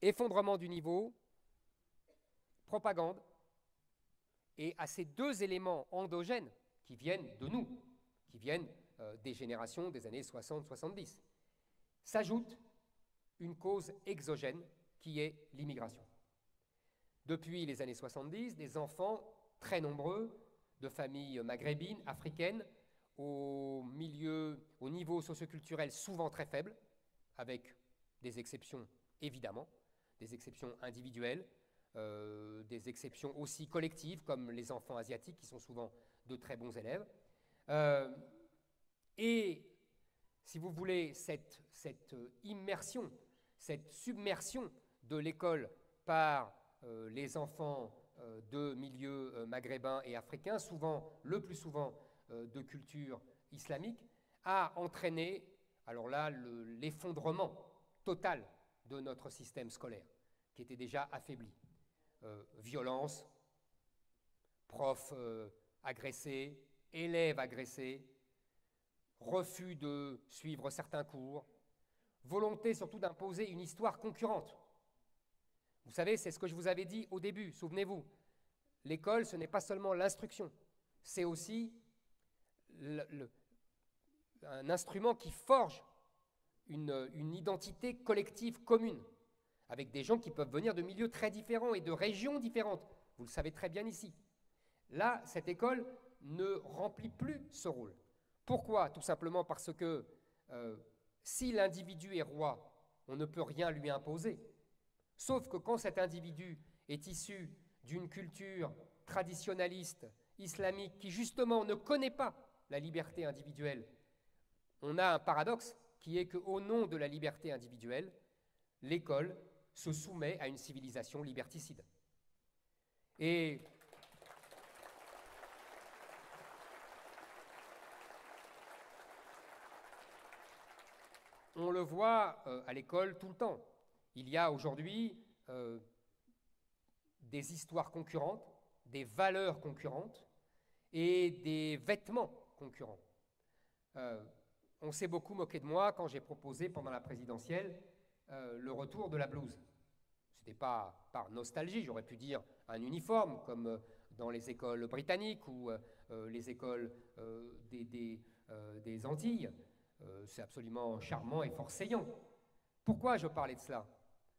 Effondrement du niveau, propagande, et à ces deux éléments endogènes qui viennent de nous, qui viennent des générations des années 60-70, s'ajoute une cause exogène qui est l'immigration. Depuis les années 70, des enfants très nombreux de familles maghrébines, africaines, au niveau socioculturel souvent très faible, avec des exceptions évidemment, des exceptions individuelles, des exceptions aussi collectives, comme les enfants asiatiques, qui sont souvent de très bons élèves. Et, si vous voulez, cette immersion, cette submersion de l'école par les enfants de milieux maghrébins et africains, le plus souvent de culture islamique, a entraîné, alors là, l'effondrement total de notre système scolaire, qui était déjà affaibli. Violence, profs agressés, élèves agressés, refus de suivre certains cours, volonté surtout d'imposer une histoire concurrente. Vous savez, c'est ce que je vous avais dit au début, souvenez-vous. L'école, ce n'est pas seulement l'instruction, c'est aussi un instrument qui forge une identité collective commune, avec des gens qui peuvent venir de milieux très différents et de régions différentes. Vous le savez très bien ici. Là, cette école ne remplit plus ce rôle. Pourquoi? Tout simplement parce que si l'individu est roi, on ne peut rien lui imposer. Sauf que quand cet individu est issu d'une culture traditionnaliste, islamique, qui justement ne connaît pas la liberté individuelle, on a un paradoxe qui est qu'au nom de la liberté individuelle, l'école se soumet à une civilisation liberticide. Et on le voit à l'école tout le temps. Il y a aujourd'hui des histoires concurrentes, des valeurs concurrentes et des vêtements concurrents. On s'est beaucoup moqué de moi quand j'ai proposé pendant la présidentielle le retour de la blouse. Ce n'était pas par nostalgie, j'aurais pu dire un uniforme comme dans les écoles britanniques ou les écoles des Antilles. C'est absolument charmant et fort saillant. Pourquoi je parlais de cela?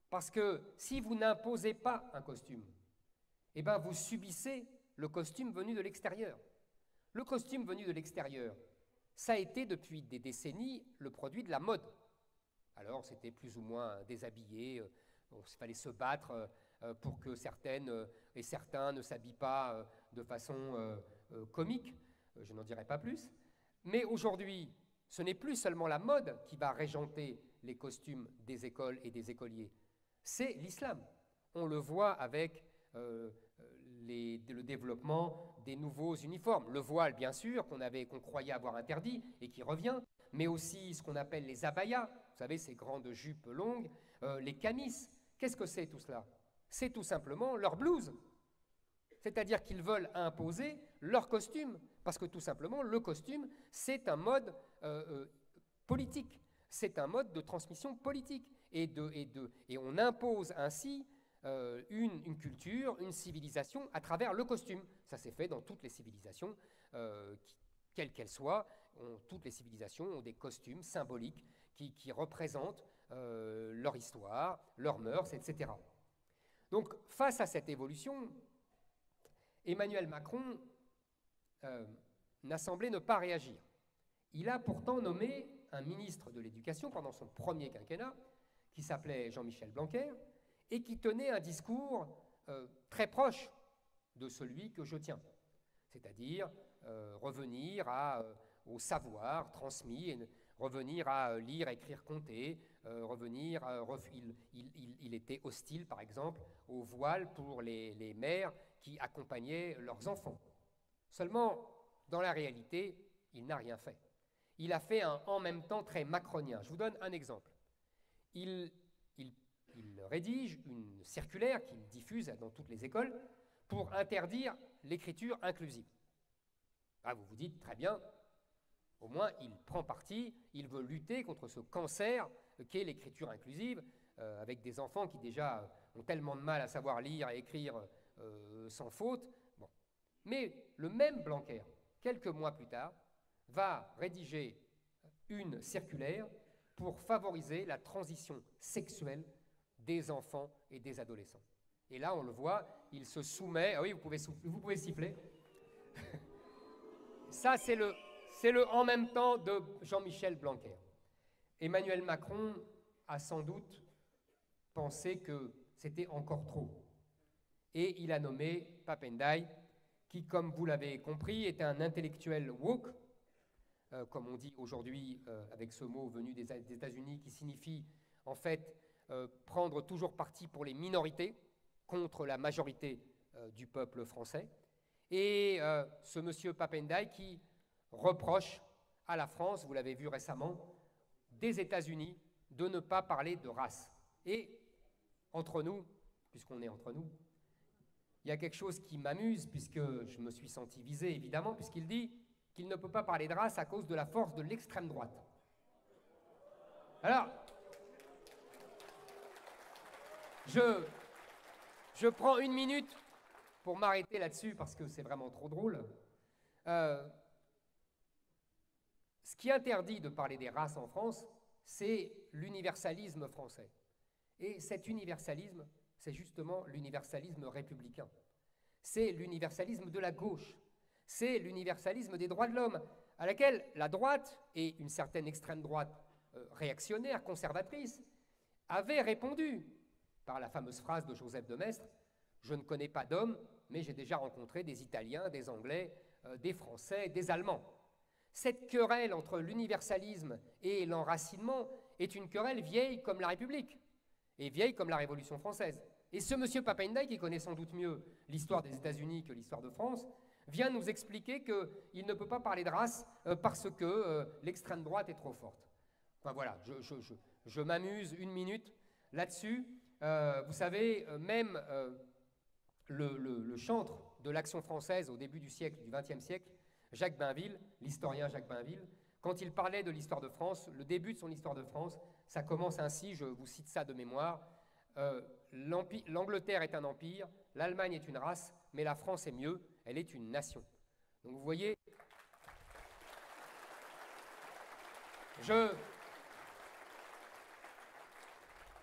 Parce que si vous n'imposez pas un costume, eh ben vous subissez le costume venu de l'extérieur. Le costume venu de l'extérieur, ça a été depuis des décennies le produit de la mode. Alors c'était plus ou moins déshabillé, il fallait se battre pour que certaines et certains ne s'habillent pas de façon comique, je n'en dirai pas plus. Mais aujourd'hui, ce n'est plus seulement la mode qui va régenter les costumes des écoles et des écoliers, c'est l'islam. On le voit avec le développement des nouveaux uniformes. Le voile, bien sûr, qu'on croyait avoir interdit et qui revient, mais aussi ce qu'on appelle les abayas, vous savez, ces grandes jupes longues, les camis. Qu'est-ce que c'est tout cela? C'est tout simplement leur blouse. C'est-à-dire qu'ils veulent imposer leur costume, parce que tout simplement, le costume, c'est un mode politique, c'est un mode de transmission politique. Et on impose ainsi une culture, une civilisation à travers le costume. Ça s'est fait dans toutes les civilisations, quelles qu'elles soient. Toutes les civilisations ont des costumes symboliques qui représentent leur histoire, leurs mœurs, etc. Donc, face à cette évolution, Emmanuel Macron n'a semblé ne pas réagir. Il a pourtant nommé un ministre de l'Éducation pendant son premier quinquennat, qui s'appelait Jean-Michel Blanquer, et qui tenait un discours très proche de celui que je tiens, c'est-à-dire revenir au savoir transmis, et revenir à lire, écrire, compter, il était hostile, par exemple, au voile pour les mères qui accompagnaient leurs enfants. Seulement, dans la réalité, il n'a rien fait. Il a fait un en même temps très macronien. Je vous donne un exemple. Il rédige une circulaire qu'il diffuse dans toutes les écoles pour interdire l'écriture inclusive. Ah, vous vous dites, très bien, au moins il prend parti, il veut lutter contre ce cancer qu'est l'écriture inclusive, avec des enfants qui déjà ont tellement de mal à savoir lire et écrire sans faute. Bon. Mais le même Blanquer, quelques mois plus tard, va rédiger une circulaire pour favoriser la transition sexuelle des enfants et des adolescents. Et là, on le voit, il se soumet... Ah oui, vous pouvez siffler. Ça, c'est le en même temps de Jean-Michel Blanquer. Emmanuel Macron a sans doute pensé que c'était encore trop. Et il a nommé Pap Ndiaye, qui, comme vous l'avez compris, est un intellectuel woke, comme on dit aujourd'hui avec ce mot venu des États-Unis, qui signifie en fait prendre toujours parti pour les minorités contre la majorité du peuple français. Et ce monsieur Pap Ndiaye qui reproche à la France, vous l'avez vu récemment, des États-Unis de ne pas parler de race. Et entre nous, puisqu'on est entre nous, il y a quelque chose qui m'amuse, puisque je me suis senti visé, évidemment, puisqu'il dit qu'il ne peut pas parler de race à cause de la force de l'extrême droite. Alors, je prends une minute pour m'arrêter là-dessus, parce que c'est vraiment trop drôle. Ce qui interdit de parler des races en France, c'est l'universalisme français. Et cet universalisme, c'est justement l'universalisme républicain. C'est l'universalisme de la gauche. C'est l'universalisme des droits de l'homme, à laquelle la droite, et une certaine extrême droite réactionnaire, conservatrice, avaient répondu par la fameuse phrase de Joseph de Maistre, « Je ne connais pas d'homme, mais j'ai déjà rencontré des Italiens, des Anglais, des Français, des Allemands. » Cette querelle entre l'universalisme et l'enracinement est une querelle vieille comme la République et vieille comme la Révolution française. Et ce monsieur Pap Ndiaye, qui connaît sans doute mieux l'histoire des États-Unis que l'histoire de France, vient nous expliquer qu'il ne peut pas parler de race parce que l'extrême droite est trop forte. Enfin voilà, je m'amuse une minute là-dessus. Vous savez, même le chantre de l'Action française au début du XXe siècle, Jacques Bainville, l'historien Jacques Bainville, quand il parlait de l'histoire de France, le début de son histoire de France, ça commence ainsi, je vous cite ça de mémoire, l'Angleterre est un empire, l'Allemagne est une race, mais la France est mieux, elle est une nation. Donc vous voyez,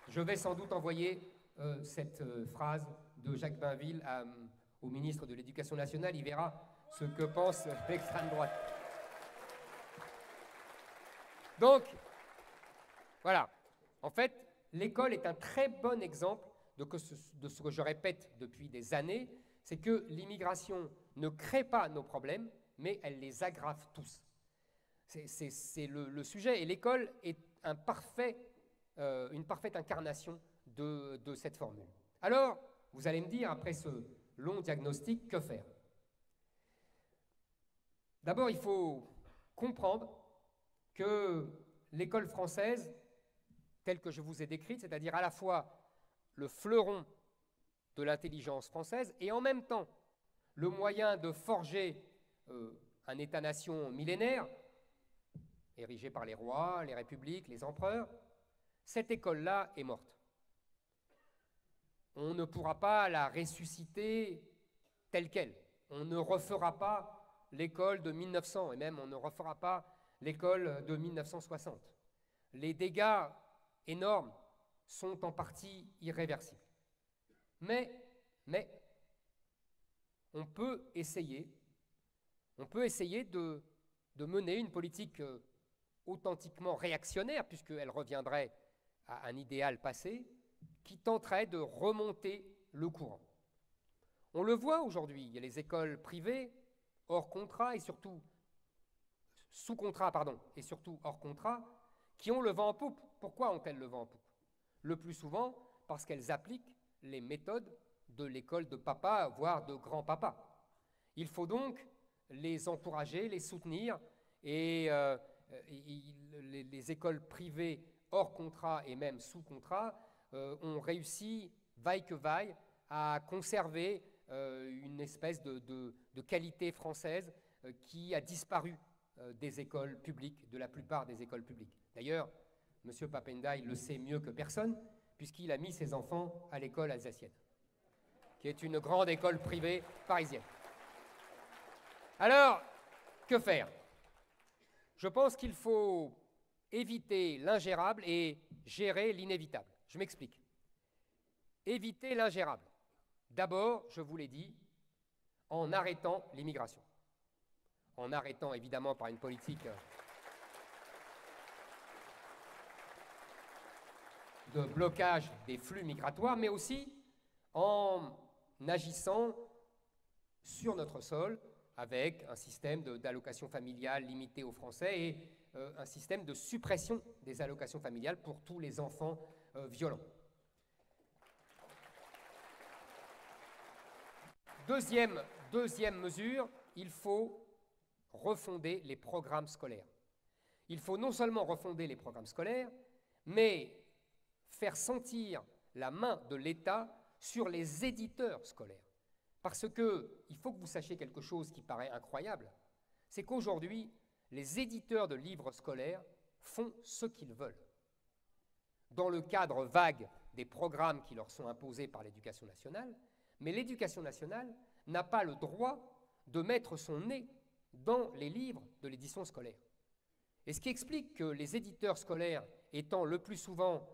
Je vais sans doute envoyer cette phrase de Jacques Bainville au ministre de l'Éducation nationale. Il verra ce que pense l'extrême droite. Donc, voilà. En fait, l'école est un très bon exemple de ce que je répète depuis des années, c'est que l'immigration ne crée pas nos problèmes, mais elle les aggrave tous. C'est le sujet. Et l'école est une parfaite incarnation de cette formule. Alors, vous allez me dire, après ce long diagnostic, que faire? D'abord, il faut comprendre que l'école française, telle que je vous ai décrite, c'est-à-dire à la fois le fleuron de l'intelligence française et en même temps le moyen de forger un État-nation millénaire, érigé par les rois, les républiques, les empereurs, cette école-là est morte. On ne pourra pas la ressusciter telle qu'elle. On ne refera pas l'école de 1900 et même on ne refera pas l'école de 1960. Les dégâts énormes sont en partie irréversibles. Mais on peut essayer de mener une politique authentiquement réactionnaire, puisqu'elle reviendrait à un idéal passé, qui tenterait de remonter le courant. On le voit aujourd'hui, il y a les écoles privées, hors contrat et surtout sous contrat, et surtout hors contrat, qui ont le vent en poupe. Pourquoi ont-elles le vent en poupe? Le plus souvent parce qu'elles appliquent les méthodes de l'école de papa, voire de grand-papa. Il faut donc les encourager, les soutenir, et les écoles privées hors contrat et même sous contrat ont réussi, vaille que vaille, à conserver une espèce de qualité française qui a disparu des écoles publiques, de la plupart des écoles publiques. D'ailleurs, M. Papendiaï le sait mieux que personne, puisqu'il a mis ses enfants à l'école alsacienne, qui est une grande école privée parisienne. Alors, que faire? Je pense qu'il faut éviter l'ingérable et gérer l'inévitable. Je m'explique. Éviter l'ingérable. D'abord, je vous l'ai dit, en arrêtant l'immigration. En arrêtant évidemment par une politique de blocage des flux migratoires, mais aussi en agissant sur notre sol avec un système d'allocation familiale limité aux Français et un système de suppression des allocations familiales pour tous les enfants violents. Deuxième mesure, il faut refonder les programmes scolaires. Il faut non seulement refonder les programmes scolaires, mais faire sentir la main de l'État sur les éditeurs scolaires. Parce qu'il faut que vous sachiez quelque chose qui paraît incroyable, c'est qu'aujourd'hui, les éditeurs de livres scolaires font ce qu'ils veulent. Dans le cadre vague des programmes qui leur sont imposés par l'Éducation nationale, mais l'Éducation nationale n'a pas le droit de mettre son nez dans les livres de l'édition scolaire. Et ce qui explique que les éditeurs scolaires étant le plus souvent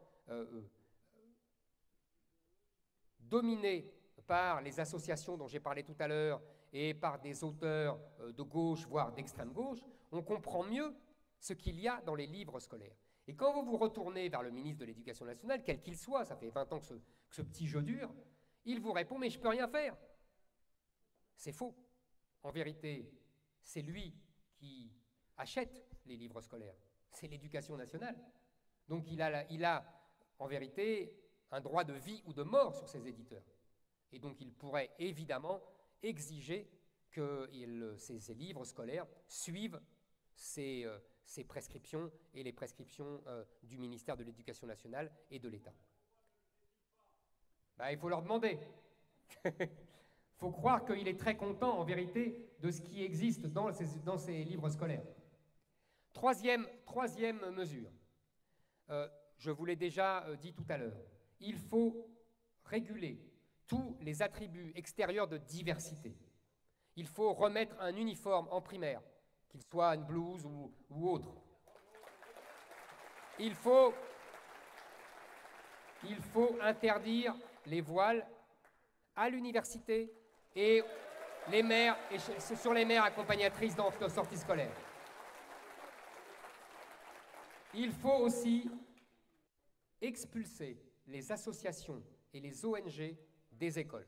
dominés par les associations dont j'ai parlé tout à l'heure et par des auteurs de gauche, voire d'extrême gauche, on comprend mieux ce qu'il y a dans les livres scolaires. Et quand vous vous retournez vers le ministre de l'Éducation nationale, quel qu'il soit, ça fait 20 ans que ce petit jeu dure, il vous répond « mais je ne peux rien faire ». C'est faux. En vérité, c'est lui qui achète les livres scolaires. C'est l'Éducation nationale. Donc il a en vérité un droit de vie ou de mort sur ses éditeurs. Et donc il pourrait évidemment exiger que ces livres scolaires suivent ces prescriptions et les prescriptions du ministère de l'Éducation nationale et de l'État. Il faut leur demander. Il faut croire qu'il est très content, en vérité, de ce qui existe dans ces livres scolaires. Troisième mesure. Je vous l'ai déjà dit tout à l'heure. Il faut réguler tous les attributs extérieurs de diversité. Il faut remettre un uniforme en primaire, qu'il soit une blouse ou autre. Il faut Il faut interdire les voiles à l'université et les mères, et sur les mères accompagnatrices de sorties scolaires. Il faut aussi expulser les associations et les ONG des écoles.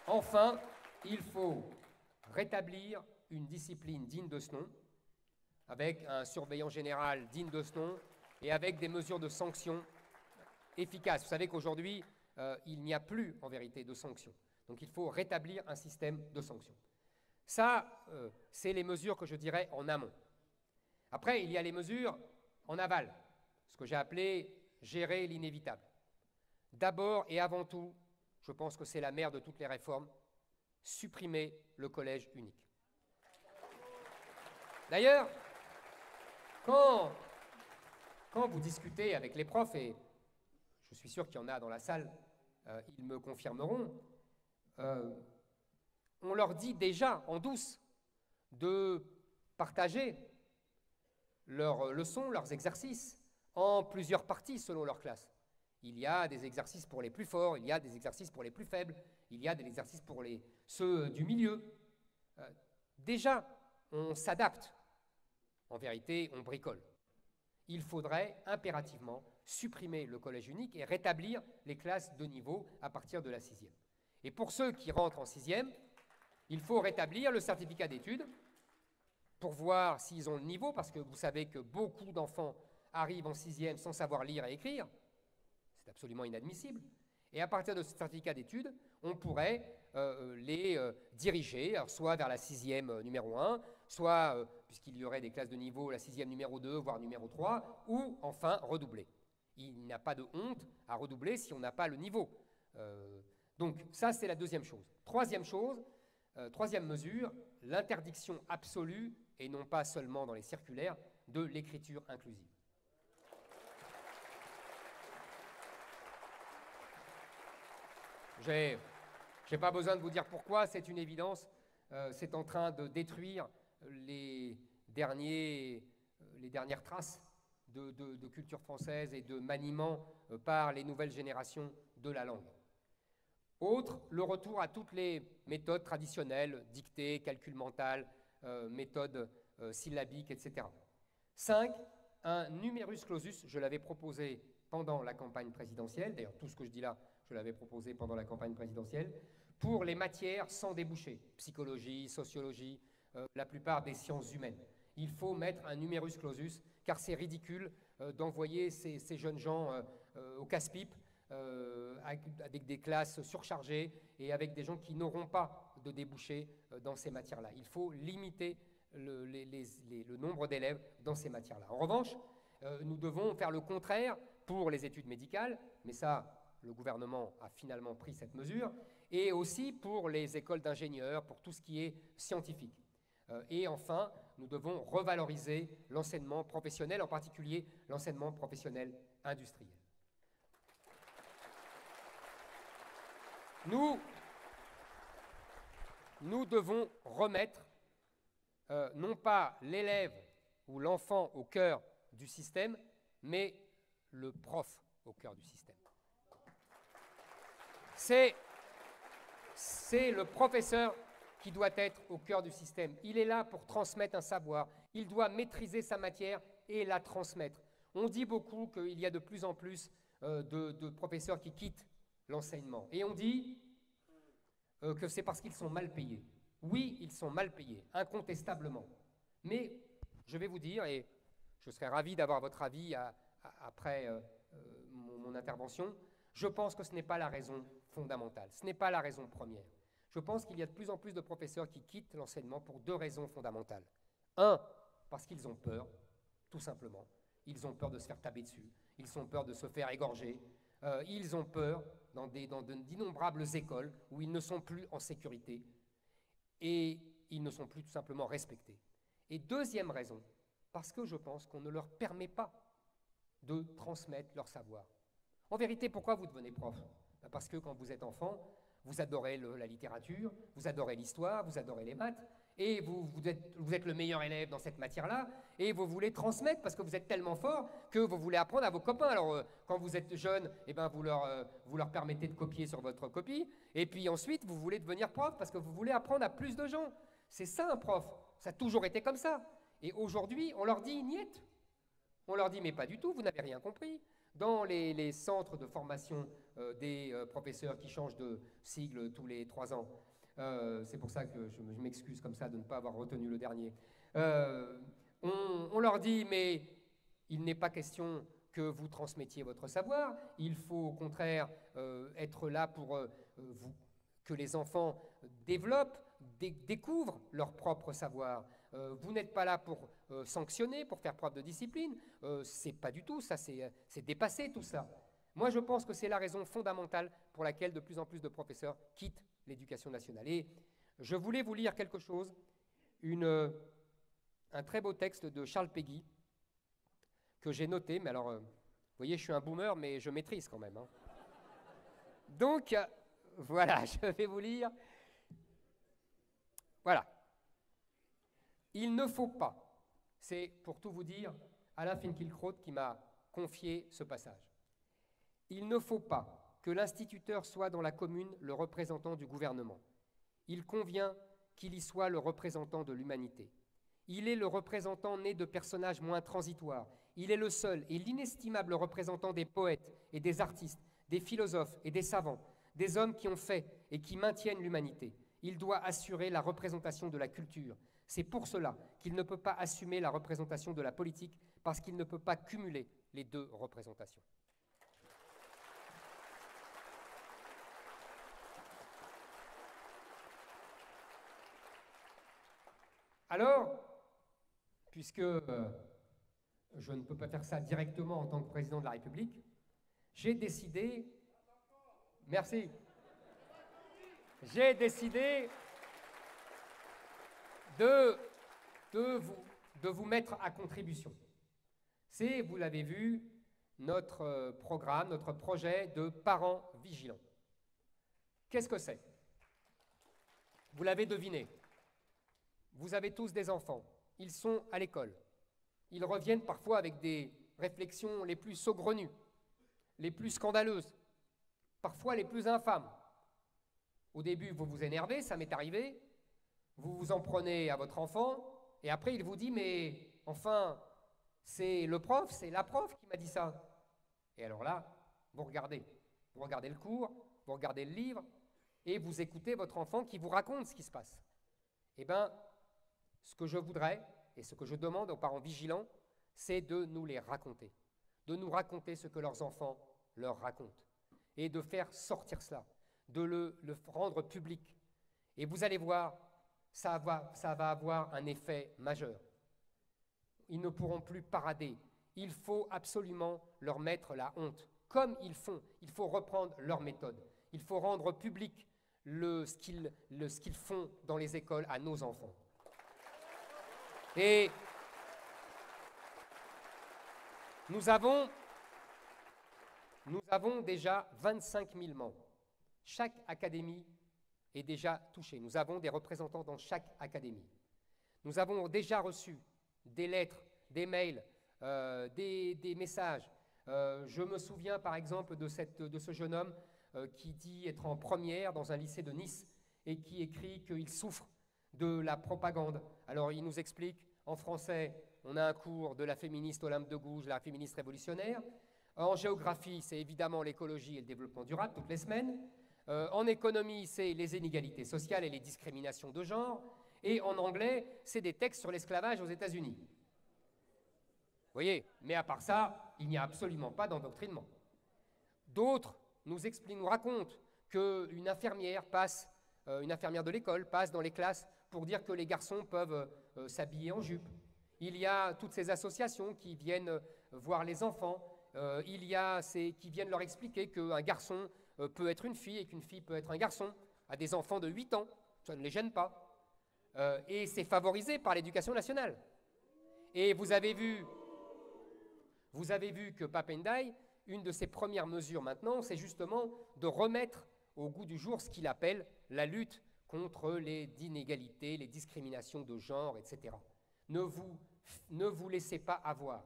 Enfin, il faut rétablir une discipline digne de ce nom, avec un surveillant général digne de ce nom et avec des mesures de sanctions efficaces. Vous savez qu'aujourd'hui, il n'y a plus en vérité de sanctions. Donc il faut rétablir un système de sanctions. Ça, c'est les mesures que je dirais en amont. Après, il y a les mesures en aval, ce que j'ai appelé gérer l'inévitable. D'abord et avant tout, je pense que c'est la mère de toutes les réformes, supprimer le collège unique. D'ailleurs, quand vous discutez avec les profs, et je suis sûr qu'il y en a dans la salle, ils me confirmeront, on leur dit déjà en douce de partager leurs leçons, leurs exercices en plusieurs parties selon leur classe. Il y a des exercices pour les plus forts, il y a des exercices pour les plus faibles, il y a des exercices pour ceux du milieu. Déjà, on s'adapte. En vérité, on bricole. Il faudrait impérativement supprimer le collège unique et rétablir les classes de niveau à partir de la 6e. Et pour ceux qui rentrent en 6e, il faut rétablir le certificat d'études pour voir s'ils ont le niveau, parce que vous savez que beaucoup d'enfants arrivent en 6e sans savoir lire et écrire. C'est absolument inadmissible. Et à partir de ce certificat d'études, on pourrait les diriger, alors soit vers la 6e numéro 1, soit, puisqu'il y aurait des classes de niveau, la 6e numéro 2, voire numéro 3, ou enfin redoubler. Il n'y a pas de honte à redoubler si on n'a pas le niveau. Donc ça, c'est la deuxième chose. Troisième chose, troisième mesure, l'interdiction absolue, et non pas seulement dans les circulaires, de l'écriture inclusive. Je n'ai pas besoin de vous dire pourquoi, c'est une évidence. C'est en train de détruire les dernières traces de culture française et de maniement par les nouvelles générations de la langue. Autre, le retour à toutes les méthodes traditionnelles, dictée, calcul mental, méthode syllabique, etc. 5, un numerus clausus, je l'avais proposé pendant la campagne présidentielle, d'ailleurs tout ce que je dis là, je l'avais proposé pendant la campagne présidentielle, pour les matières sans débouché, psychologie, sociologie, la plupart des sciences humaines. Il faut mettre un numerus clausus, car c'est ridicule d'envoyer ces jeunes gens au casse-pipe, avec des classes surchargées et avec des gens qui n'auront pas de débouchés dans ces matières-là. Il faut limiter le nombre d'élèves dans ces matières-là. En revanche, nous devons faire le contraire pour les études médicales, mais ça, le gouvernement a finalement pris cette mesure, et aussi pour les écoles d'ingénieurs, pour tout ce qui est scientifique. Et enfin, nous devons revaloriser l'enseignement professionnel, en particulier l'enseignement professionnel industriel. Nous devons remettre non pas l'élève ou l'enfant au cœur du système, mais le prof au cœur du système. C'est le professeur qui doit être au cœur du système. Il est là pour transmettre un savoir. Il doit maîtriser sa matière et la transmettre. On dit beaucoup qu'il y a de plus en plus de professeurs qui quittent l'enseignement. Et on dit que c'est parce qu'ils sont mal payés. Oui, ils sont mal payés, incontestablement. Mais je vais vous dire, et je serais ravi d'avoir votre avis après mon intervention, je pense que ce n'est pas la raison fondamentale, ce n'est pas la raison première. Je pense qu'il y a de plus en plus de professeurs qui quittent l'enseignement pour deux raisons fondamentales. Un, parce qu'ils ont peur, tout simplement. Ils ont peur de se faire taper dessus, ils ont peur de se faire égorger, ils ont peur dans d'innombrables écoles où ils ne sont plus en sécurité et ils ne sont plus tout simplement respectés. Et deuxième raison, parce que je pense qu'on ne leur permet pas de transmettre leur savoir. En vérité, pourquoi vous devenez prof? Parce que quand vous êtes enfant, vous adorez la littérature, vous adorez l'histoire, vous adorez les maths, et vous êtes le meilleur élève dans cette matière-là, et vous voulez transmettre parce que vous êtes tellement fort que vous voulez apprendre à vos copains. Alors, quand vous êtes jeune, eh ben, vous leur permettez de copier sur votre copie, et puis ensuite, vous voulez devenir prof parce que vous voulez apprendre à plus de gens. C'est ça un prof, ça a toujours été comme ça. Et aujourd'hui, on leur dit « niet ». On leur dit « mais pas du tout, vous n'avez rien compris ». Dans les centres de formation des professeurs qui changent de sigle tous les 3 ans, c'est pour ça que je m'excuse comme ça de ne pas avoir retenu le dernier, on leur dit « mais il n'est pas question que vous transmettiez votre savoir, il faut au contraire être là pour que les enfants développent, découvrent leur propre savoir. Vous n'êtes pas là pour sanctionner, pour faire preuve de discipline. C'est pas du tout ça, c'est dépassé tout ça. Moi, je pense que c'est la raison fondamentale pour laquelle de plus en plus de professeurs quittent l'éducation nationale. Et je voulais vous lire quelque chose, un très beau texte de Charles Péguy que j'ai noté. Mais alors, vous voyez, je suis un boomer, mais je maîtrise quand même, hein. Donc, voilà, je vais vous lire. Voilà. Il ne faut pas, c'est pour tout vous dire, Alain Finkielkraut qui m'a confié ce passage. Il ne faut pas que l'instituteur soit dans la commune le représentant du gouvernement. Il convient qu'il y soit le représentant de l'humanité. Il est le représentant né de personnages moins transitoires. Il est le seul et l'inestimable représentant des poètes et des artistes, des philosophes et des savants, des hommes qui ont fait et qui maintiennent l'humanité. Il doit assurer la représentation de la culture. C'est pour cela qu'il ne peut pas assumer la représentation de la politique, parce qu'il ne peut pas cumuler les deux représentations. Alors, puisque je ne peux pas faire ça directement en tant que président de la République, j'ai décidé... Merci. J'ai décidé de vous mettre à contribution. C'est, vous l'avez vu, notre programme, notre projet de parents vigilants. Qu'est-ce que c'est? Vous l'avez deviné. Vous avez tous des enfants. Ils sont à l'école. Ils reviennent parfois avec des réflexions les plus saugrenues, les plus scandaleuses, parfois les plus infâmes. Au début, vous vous énervez, ça m'est arrivé. Vous vous en prenez à votre enfant, et après il vous dit « mais enfin, c'est le prof, c'est la prof qui m'a dit ça ». Et alors là, vous regardez le cours, vous regardez le livre, et vous écoutez votre enfant qui vous raconte ce qui se passe. Eh bien, ce que je voudrais, et ce que je demande aux parents vigilants, c'est de nous les raconter, de nous raconter ce que leurs enfants leur racontent, et de faire sortir cela, de le rendre public. Et vous allez voir, ça va avoir un effet majeur. Ils ne pourront plus parader. Il faut absolument leur mettre la honte. Comme ils font, il faut reprendre leur méthode. Il faut rendre public ce qu'ils font dans les écoles à nos enfants. Et nous avons déjà 25 000 membres. Chaque académie est déjà touchée. Nous avons des représentants dans chaque académie. Nous avons déjà reçu des lettres, des mails, des messages. Je me souviens par exemple de ce jeune homme qui dit être en première dans un lycée de Nice et qui écrit qu'il souffre de la propagande. Alors il nous explique en français, on a un cours de la féministe Olympe de Gouges, la féministe révolutionnaire. En géographie, c'est évidemment l'écologie et le développement durable toutes les semaines. En économie, c'est les inégalités sociales et les discriminations de genre. Et en anglais, c'est des textes sur l'esclavage aux États-Unis. Vous voyez, mais à part ça, il n'y a absolument pas d'endoctrinement. D'autres nous racontent qu'une infirmière une infirmière de l'école passe dans les classes pour dire que les garçons peuvent s'habiller en jupe. Il y a toutes ces associations qui viennent voir les enfants. Il y a qui viennent leur expliquer qu'un garçon peut être une fille et qu'une fille peut être un garçon, à des enfants de 8 ans. Ça ne les gêne pas. Et c'est favorisé par l'éducation nationale. Et vous avez vu que Pape Ndiaye, une de ses premières mesures maintenant, c'est justement de remettre au goût du jour ce qu'il appelle la lutte contre les inégalités, les discriminations de genre, etc. Ne vous laissez pas avoir.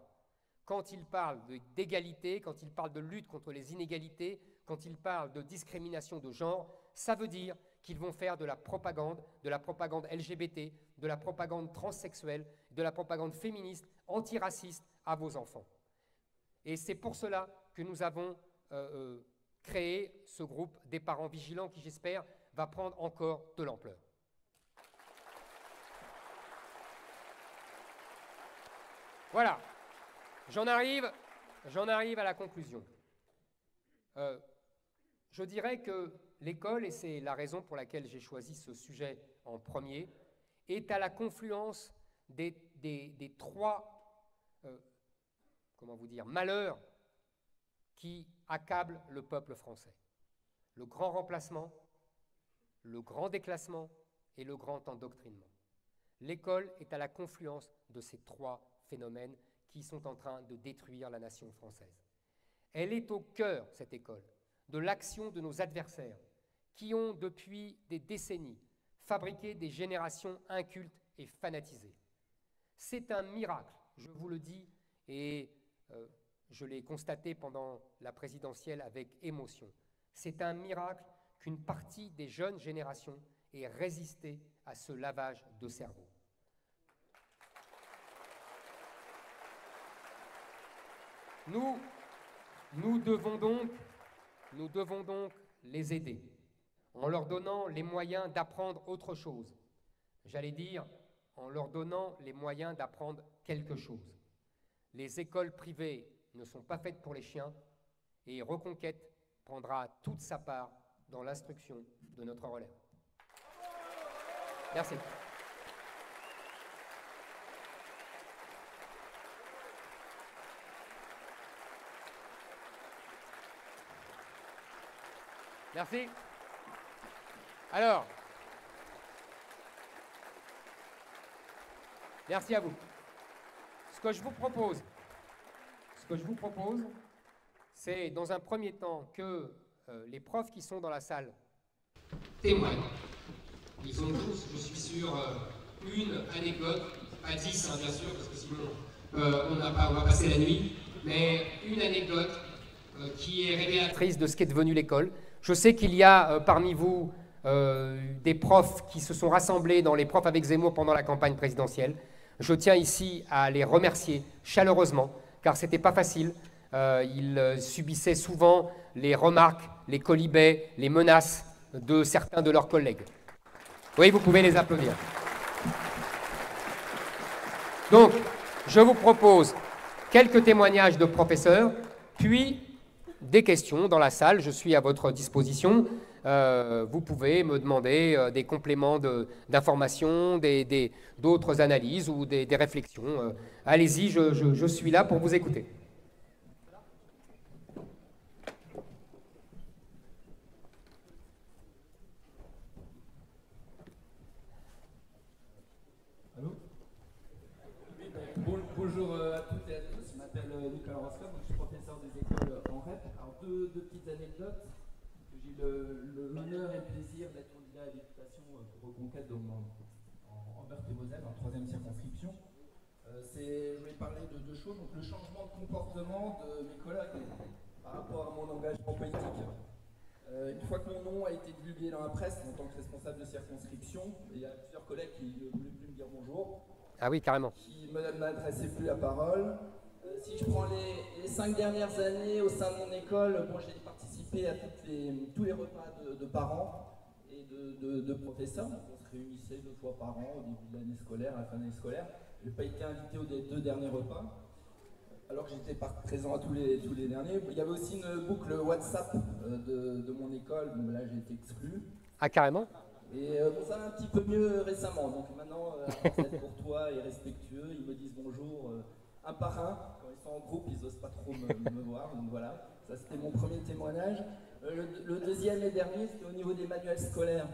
Quand il parle d'égalité, quand il parle de lutte contre les inégalités, quand il parle de discrimination de genre, ça veut dire qu'ils vont faire de la propagande LGBT, de la propagande transsexuelle, de la propagande féministe, antiraciste à vos enfants. Et c'est pour cela que nous avons créé ce groupe des parents vigilants qui, j'espère, va prendre encore de l'ampleur. Voilà, j'en arrive à la conclusion. Je dirais que l'école, et c'est la raison pour laquelle j'ai choisi ce sujet en premier, est à la confluence des trois malheurs qui accablent le peuple français. Le grand remplacement, le grand déclassement et le grand endoctrinement. L'école est à la confluence de ces trois phénomènes qui sont en train de détruire la nation française. Elle est au cœur, cette école, de l'action de nos adversaires qui ont, depuis des décennies, fabriqué des générations incultes et fanatisées. C'est un miracle, je vous le dis, et je l'ai constaté pendant la présidentielle avec émotion. C'est un miracle qu'une partie des jeunes générations ait résisté à ce lavage de cerveau. Nous devons donc les aider en leur donnant les moyens d'apprendre autre chose. J'allais dire, en leur donnant les moyens d'apprendre quelque chose. Les écoles privées ne sont pas faites pour les chiens et Reconquête prendra toute sa part dans l'instruction de notre relève. Merci. Merci. Alors, merci à vous. Ce que je vous propose, c'est dans un premier temps que les profs qui sont dans la salle témoignent. Ils ont tous, je suis sûr, une anecdote, pas 10 bien sûr, parce que sinon on va passer la nuit, mais une anecdote qui est révélatrice de ce qu'est devenu l'école. Je sais qu'il y a parmi vous des profs qui se sont rassemblés dans les profs avec Zemmour pendant la campagne présidentielle. Je tiens ici à les remercier chaleureusement, car ce n'était pas facile. Ils subissaient souvent les remarques, les quolibets, les menaces de certains de leurs collègues. Oui, vous pouvez les applaudir. Donc, je vous propose quelques témoignages de professeurs, puis des questions dans la salle. Je suis à votre disposition. Vous pouvez me demander des compléments d'informations, d'autres analyses ou des réflexions. Allez-y, je suis là pour vous écouter. Allô? Bonjour à toutes et à tous, je m'appelle Nicolas Roscoe, je suis professeur des écoles en REP. Alors deux petites anecdotes. J'ai l'honneur et le plaisir d'être candidat à l'éducation pour Reconquête en Meurthe-et-Moselle, en 3e circonscription. Je voulais parler de deux choses. Donc, le changement de comportement de mes collègues par rapport à mon engagement politique. Une fois que mon nom a été divulgué dans la presse en tant que responsable de circonscription, il y a plusieurs collègues qui ne voulaient plus me dire bonjour. Ah oui, carrément. Qui ne m'adressaient plus la parole. Si je prends les 5 dernières années au sein de mon école, j'ai participé à tous les repas de parents et de professeurs. On se réunissait 2 fois par an au début de l'année scolaire, à la fin de l'année scolaire. Je n'ai pas été invité aux 2 derniers repas, alors que j'étais présent à tous les derniers. Il y avait aussi une boucle WhatsApp de mon école, donc là j'ai été exclu. Ah, carrément. Et ça va un petit peu mieux récemment, donc maintenant, à force d'être courtois et respectueux, ils me disent bonjour un par un. Quand ils sont en groupe, ils n'osent pas trop me voir, donc voilà. Ça c'était mon premier témoignage. Le deuxième et dernier, c'était au niveau des manuels scolaires.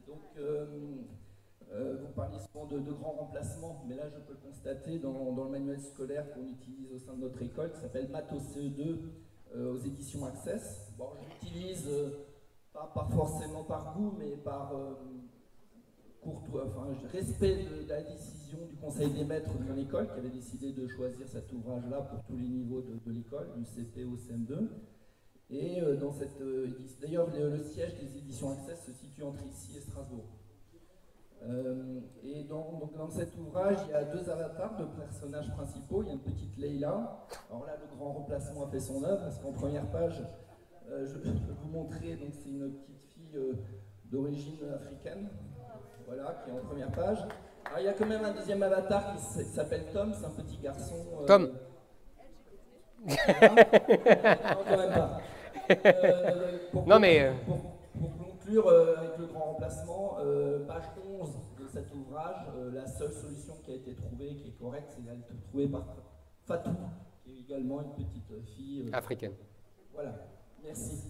Donc vous parliez souvent de grands remplacements, mais là je peux le constater dans le manuel scolaire qu'on utilise au sein de notre école, qui s'appelle Maths au CE2 aux éditions Access. Bon, je l'utilise pas forcément par goût, mais par respect de la décision du Conseil des maîtres de l'école qui avait décidé de choisir cet ouvrage-là pour tous les niveaux de l'école, du CP au CM2. Et dans cette d'ailleurs, le siège des éditions Access se situe entre ici et Strasbourg. Et donc dans cet ouvrage, il y a 2 avatars de personnages principaux. Il y a une petite Leïla. Alors là, le grand remplacement a fait son œuvre, parce qu'en première page, je peux vous montrer, donc c'est une petite fille d'origine africaine, voilà, qui est en première page. Alors il y a quand même un deuxième avatar qui s'appelle Tom, c'est un petit garçon. Tom. Voilà. Non, quand même pas. Non mais... Pour conclure avec le grand remplacement, page 11 de cet ouvrage, la seule solution qui a été trouvée, qui est correcte, c'est d'être trouvée par Fatou, qui est également une petite fille africaine. Voilà, merci.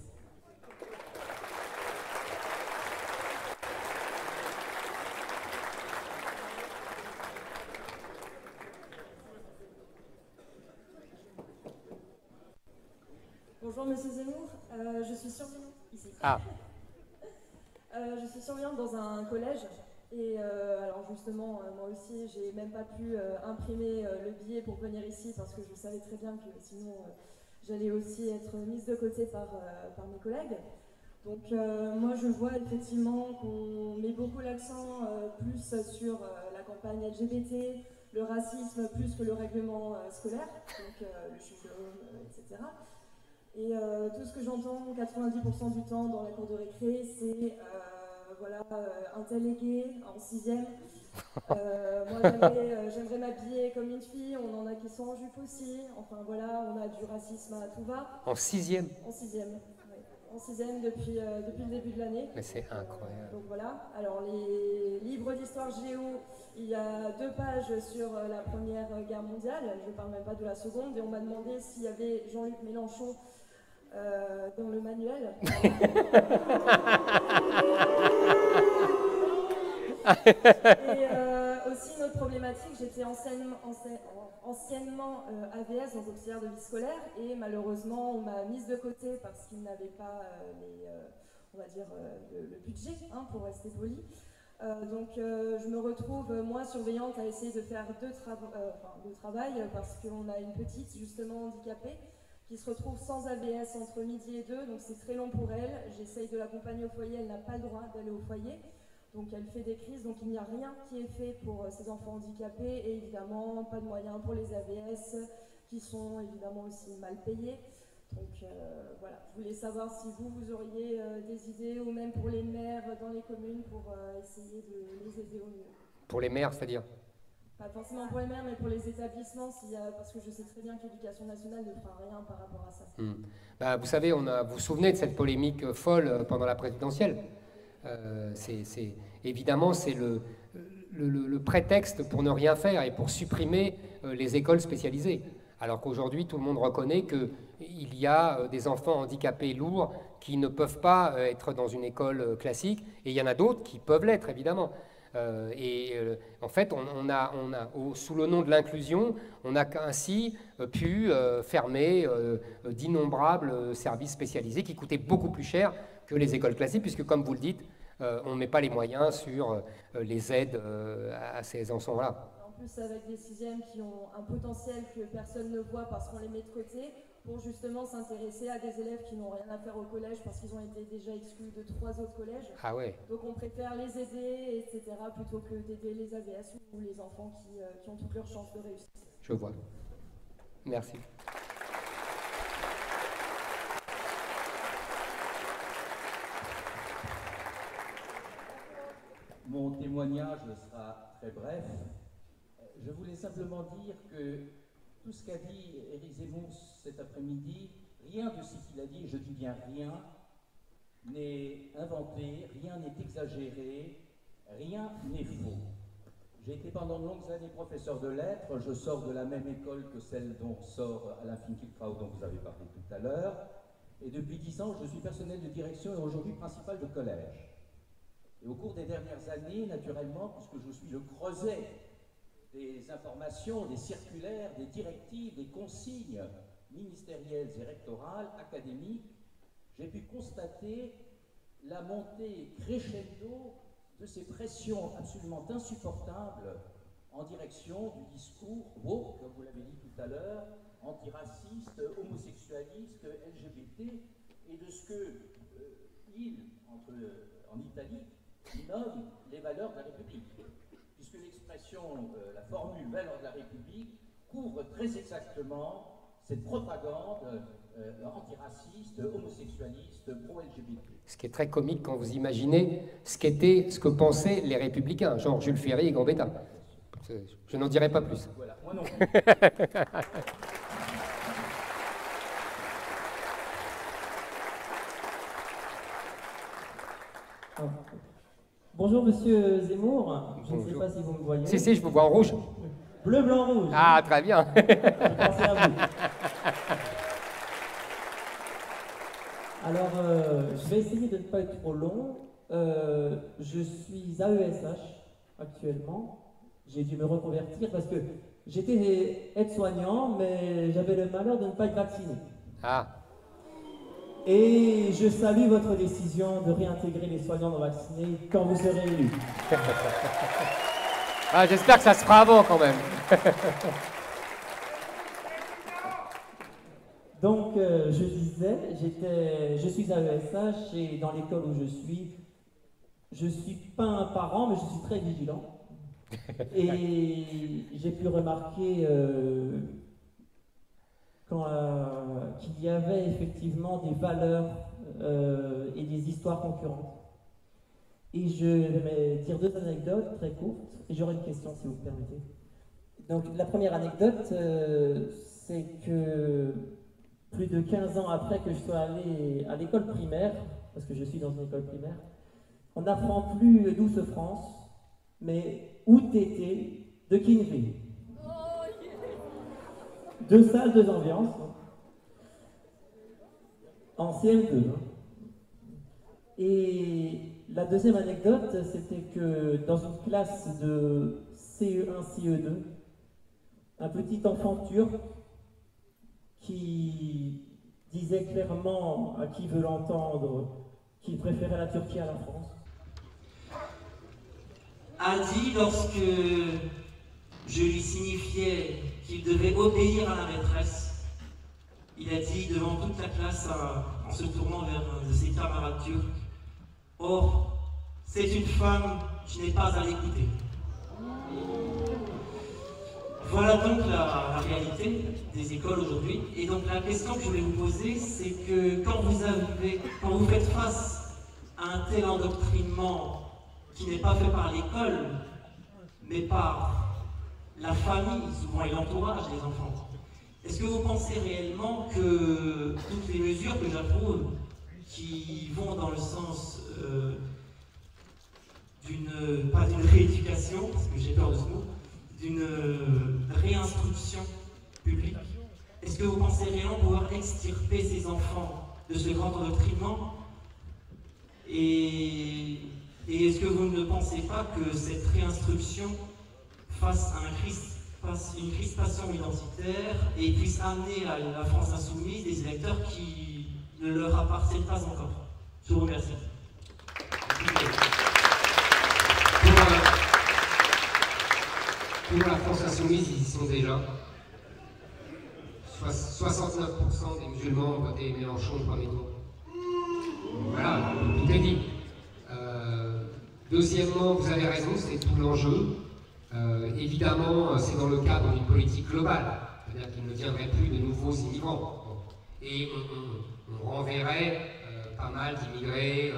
Bonjour Monsieur Zemmour, je suis surveillante ici. Ah. Je suis surveillante dans un collège et alors justement moi aussi j'ai même pas pu imprimer le billet pour venir ici parce que je savais très bien que sinon j'allais aussi être mise de côté par mes collègues. Donc moi je vois effectivement qu'on met beaucoup l'accent plus sur la campagne LGBT, le racisme plus que le règlement scolaire, donc le chewing-gum, etc. Et tout ce que j'entends 90% du temps dans la cour de récré, c'est voilà, un tel est gay en 6e. Moi j'aimerais m'habiller comme une fille, on en a qui sont en jupe aussi. Enfin voilà, on a du racisme à tout va. En 6e? En 6e, oui. En 6e depuis le début de l'année. Mais c'est incroyable. Donc voilà, alors les livres d'histoire géo, il y a 2 pages sur la Première Guerre mondiale, je ne parle même pas de la Seconde, et on m'a demandé s'il y avait Jean-Luc Mélenchon dans le manuel. Et aussi une autre problématique, j'étais anciennement AVS, donc auxiliaire de vie scolaire, et malheureusement on m'a mise de côté parce qu'ils n'avaient pas on va dire le budget, hein, pour rester poli. Donc je me retrouve, moi, surveillante, à essayer de faire deux travail parce qu'on a une petite, justement, handicapée, qui se retrouve sans AVS entre midi et 2, donc c'est très long pour elle. J'essaye de l'accompagner au foyer, elle n'a pas le droit d'aller au foyer, donc elle fait des crises, donc il n'y a rien qui est fait pour ces enfants handicapés, et évidemment, pas de moyens pour les AVS, qui sont évidemment aussi mal payés. Donc voilà, je voulais savoir si vous auriez des idées, ou même pour les maires dans les communes, pour essayer de les aider au mieux. Pour les maires, c'est-à-dire? Pas forcément pour les maires, mais pour les établissements, parce que je sais très bien que l'Éducation nationale ne fera rien par rapport à ça. Bah, vous savez, vous vous souvenez de cette polémique folle pendant la présidentielle. Évidemment, c'est le prétexte pour ne rien faire et pour supprimer les écoles spécialisées. Alors qu'aujourd'hui, tout le monde reconnaît qu'il y a des enfants handicapés lourds qui ne peuvent pas être dans une école classique, et il y en a d'autres qui peuvent l'être, évidemment. En fait, sous le nom de l'inclusion, on a ainsi pu fermer d'innombrables services spécialisés qui coûtaient beaucoup plus cher que les écoles classiques, puisque, comme vous le dites, on ne met pas les moyens sur les aides à ces enfants-là. En plus, avec des 6e qui ont un potentiel que personne ne voit parce qu'on les met de côté, pour justement s'intéresser à des élèves qui n'ont rien à faire au collège parce qu'ils ont été déjà exclus de 3 autres collèges. Ah ouais. Donc on préfère les aider, etc., plutôt que d'aider les AVS ou les enfants qui ont toutes leurs chances de réussite. Je vois. Merci. Mon témoignage sera très bref. Je voulais simplement dire que tout ce qu'a dit Éric Zemmour cet après-midi, rien de ce qu'il a dit, je dis bien rien, n'est inventé, rien n'est exagéré, rien n'est faux. J'ai été pendant de longues années professeur de lettres, je sors de la même école que celle dont sort Alain Finkielkraut, dont vous avez parlé tout à l'heure, et depuis 10 ans, je suis personnel de direction et aujourd'hui principal de collège. Et au cours des dernières années, naturellement, puisque je suis le creuset des informations, des circulaires, des directives, des consignes ministérielles et rectorales, académiques, j'ai pu constater la montée crescendo de ces pressions absolument insupportables en direction du discours woke, comme vous l'avez dit tout à l'heure, antiraciste, homosexualiste, LGBT, et de ce que en Italie, nomme les valeurs de la République. Puisque l'expression, la formule valeurs de la République couvre très exactement cette propagande antiraciste, homosexualiste, pro-LGBT. Ce qui est très comique quand vous imaginez ce que pensaient les républicains, genre Jules Ferry et Gambetta. Je n'en dirai pas plus. Voilà, moi non plus. Bonjour Monsieur Zemmour, je ne sais Bonjour. pas si vous me voyez. Si, je vous vois en rouge. Bleu, blanc, rouge. Ah, très bien. Je pensais à vous. Alors, je vais essayer de ne pas être trop long. Je suis AESH actuellement. J'ai dû me reconvertir parce que j'étais aide-soignant, mais j'avais le malheur de ne pas être vacciné. Ah, Et je salue votre décision de réintégrer les soignants non vaccinés quand vous serez élu. ah j'espère que ça se fera avant quand même. Donc, je disais, je suis à ESH et dans l'école où je suis pas un parent, mais je suis très vigilant. Et j'ai pu remarquer qu'il y avait effectivement des valeurs et des histoires concurrentes. Et je vais dire deux anecdotes très courtes, et j'aurai une question si vous me permettez. Donc, la première anecdote, c'est que plus de 15 ans après que je sois allé à l'école primaire, parce que je suis dans une école primaire, on n'apprend plus Douce France, mais OUTT de Kinvey. Deux salles, deux ambiances. En CM2. Et la deuxième anecdote, c'était que dans une classe de CE1, CE2, un petit enfant turc qui disait clairement à qui veut l'entendre qu'il préférait la Turquie à la France, a dit lorsque je lui signifiais qu'il devait obéir à la maîtresse, il a dit devant toute la classe en se tournant vers un de ses camarades turcs, « Or, c'est une femme, je n'ai pas à l'écouter. » Voilà donc la réalité des écoles aujourd'hui. Et donc la question que je voulais vous poser, c'est que quand vous faites face à un tel endoctrinement qui n'est pas fait par l'école, mais par la famille, souvent, et l'entourage des enfants, est-ce que vous pensez réellement que toutes les mesures que j'approuve, qui vont dans le sens pas d'une rééducation, parce que j'ai peur de ce mot, d'une réinstruction publique, est-ce que vous pensez réellement pouvoir extirper ces enfants de ce grand endoctrinement? Et est-ce que vous ne pensez pas que cette réinstruction fasse une crispation identitaire et puisse amener à la France insoumise des électeurs qui ne leur appartiennent pas encore? Je vous remercie. Pour la France insoumise, ils y sont déjà. 69% des musulmans ont voté Mélenchon au premier tour. Voilà, tout est dit. Deuxièmement, vous avez raison, c'est tout l'enjeu. Évidemment, c'est dans le cadre d'une politique globale, c'est-à-dire qu'il ne viendrait plus de nouveaux immigrants. Et on renverrait pas mal d'immigrés,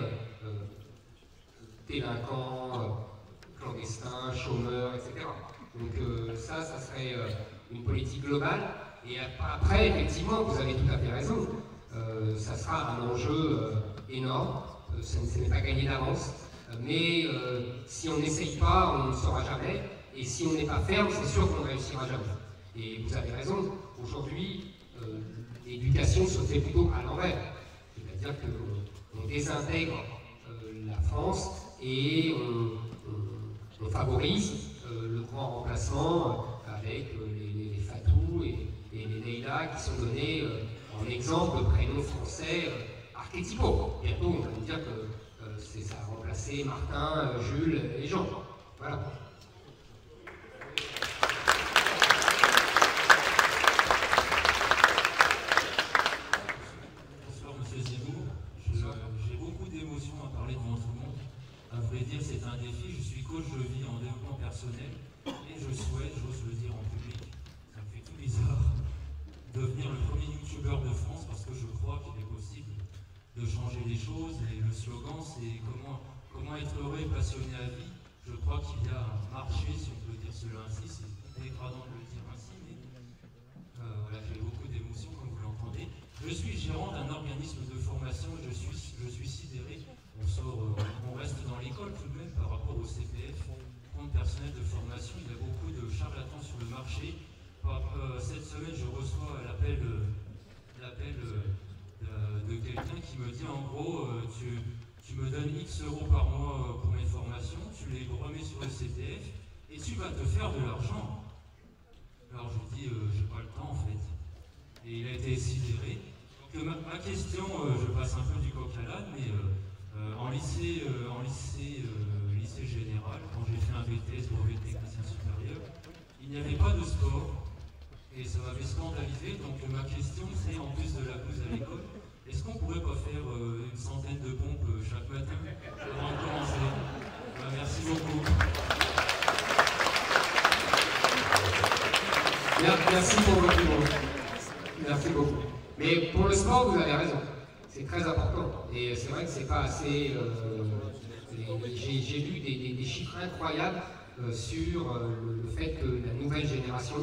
délinquants, clandestins, chômeurs, etc. Donc ça serait une politique globale. Et après, effectivement, vous avez tout à fait raison, ça sera un enjeu énorme, ce n'est pas gagné d'avance. Mais si on n'essaye pas, on ne saura jamais. Et si on n'est pas ferme, c'est sûr qu'on ne réussira jamais. Et vous avez raison, aujourd'hui, l'éducation se fait plutôt à l'envers. C'est-à-dire qu'on désintègre la France et on favorise le grand remplacement avec les Fatou et les Leïla qui sont donnés en exemple de prénoms français archétypaux. Bientôt, on va nous dire que ça a remplacé Martin, Jules et Jean. Voilà. Bonsoir Monsieur Zemmour. J'ai beaucoup d'émotions à parler devant tout le monde. À vrai dire, c'est un défi. Je suis coach de vie en développement personnel et je souhaite, j'ose le dire en public, ça me fait tout bizarre, devenir le premier youtubeur de France parce que je crois qu'il est possible de changer les choses. Et le slogan, c'est comment être heureux et passionné à vie. Je crois qu'il y a un marché, si on peut dire cela ainsi. C'est dégradant de le dire ainsi, mais voilà, j'ai beaucoup d'émotions, comme vous l'entendez. Je suis gérant d'un organisme de formation. Je suis sidéré. On reste dans l'école tout de même par rapport au CPF, compte personnel de formation. Il y a beaucoup de charlatans sur le marché. Cette semaine, je reçois l'appel de quelqu'un qui me dit en gros, tu me donnes X euros par mois pour mes formations, tu les remets sur le CPF et tu vas te faire de l'argent. Alors je dis, j'ai pas le temps en fait. Et il a été sidéré. Donc ma question, je passe un peu du coq à l'âne, mais en lycée général, quand j'ai fait un BTS, brevet de technicien supérieur, il n'y avait pas de sport. Et ça m'avait scandalisé, donc ma question c'est, en plus de la pause à l'école, est-ce qu'on pourrait pas faire une centaine de pompes chaque matin avant de commencer? Merci beaucoup. Merci pour votre réponse. Merci beaucoup. Mais pour le sport, vous avez raison. C'est très important. Et c'est vrai que c'est pas assez... J'ai lu des chiffres incroyables sur le fait que la nouvelle génération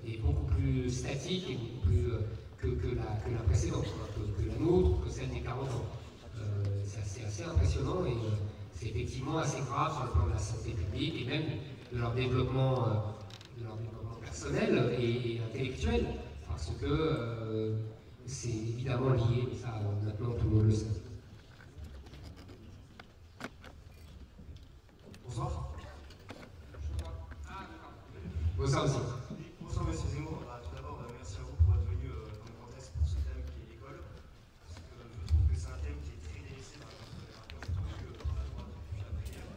est beaucoup plus statique et beaucoup plus que la précédente, que la nôtre, que celle des 40 ans. C'est assez impressionnant et c'est effectivement assez grave sur le plan de la santé publique et même de leur développement personnel et intellectuel, parce que c'est évidemment lié, ça maintenant tout le monde le sait. Bonsoir. Bonsoir aussi. Bonsoir Monsieur Zemmour. Tout d'abord, merci à vous pour être venu dans le contexte pour ce thème qui est l'école. Parce que je trouve que c'est un thème qui est très délaissé par la droite depuis la prière.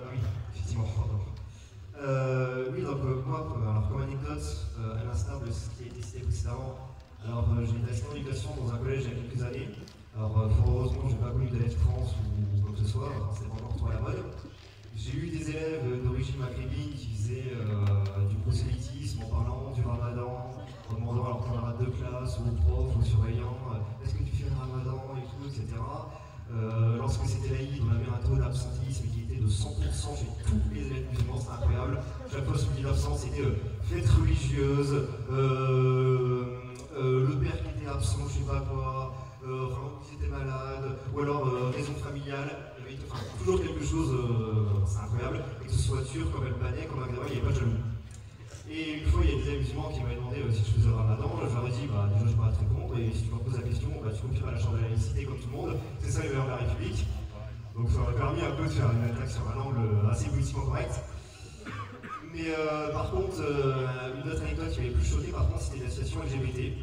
Oui, effectivement, pardon. Oui, donc moi, alors, comme anecdote, à l'instar de ce qui a été cité précédemment, alors j'ai été assistant d'éducation dans un collège il y a quelques années. Alors fort heureusement, je n'ai pas connu d'élèves trans ou quoi que ce soit, c'est pas encore trop à la mode. J'ai eu des élèves d'origine maghrébine qui faisaient du prosélytisme en parlant du ramadan, en demandant à leurs camarades de classe, aux profs, aux surveillants, est-ce que tu fais le ramadan et tout, etc. Lorsque c'était l'Aïd, on avait un taux d'absentisme qui était de 100% chez tous les élèves musulmans, c'était incroyable. Chaque fois, celui d'absence, c'était fête religieuse, le père qui était absent, je sais pas quoi, vraiment qu'ils étaient malades, ou alors raison familiale, il y avait toujours quelque chose, c'est incroyable, et que ce soit turc, comme albanais, comme maghrébin, il n'y avait pas de jaloux. Et une fois, il y a des musulmans qui m'avaient demandé si je faisais le ramadan, je leur ai dit, bah déjà je ne suis pas très contre, et si tu me poses la question, bah, tu confirmes à la chambre de la laïcité comme tout le monde, c'est ça les valeurs de la République. Donc ça m'a permis un peu de faire une attaque sur un angle assez politiquement correct. Mais par contre, une autre anecdote qui m'avait plus choqué, par contre, c'était l'association LGBT,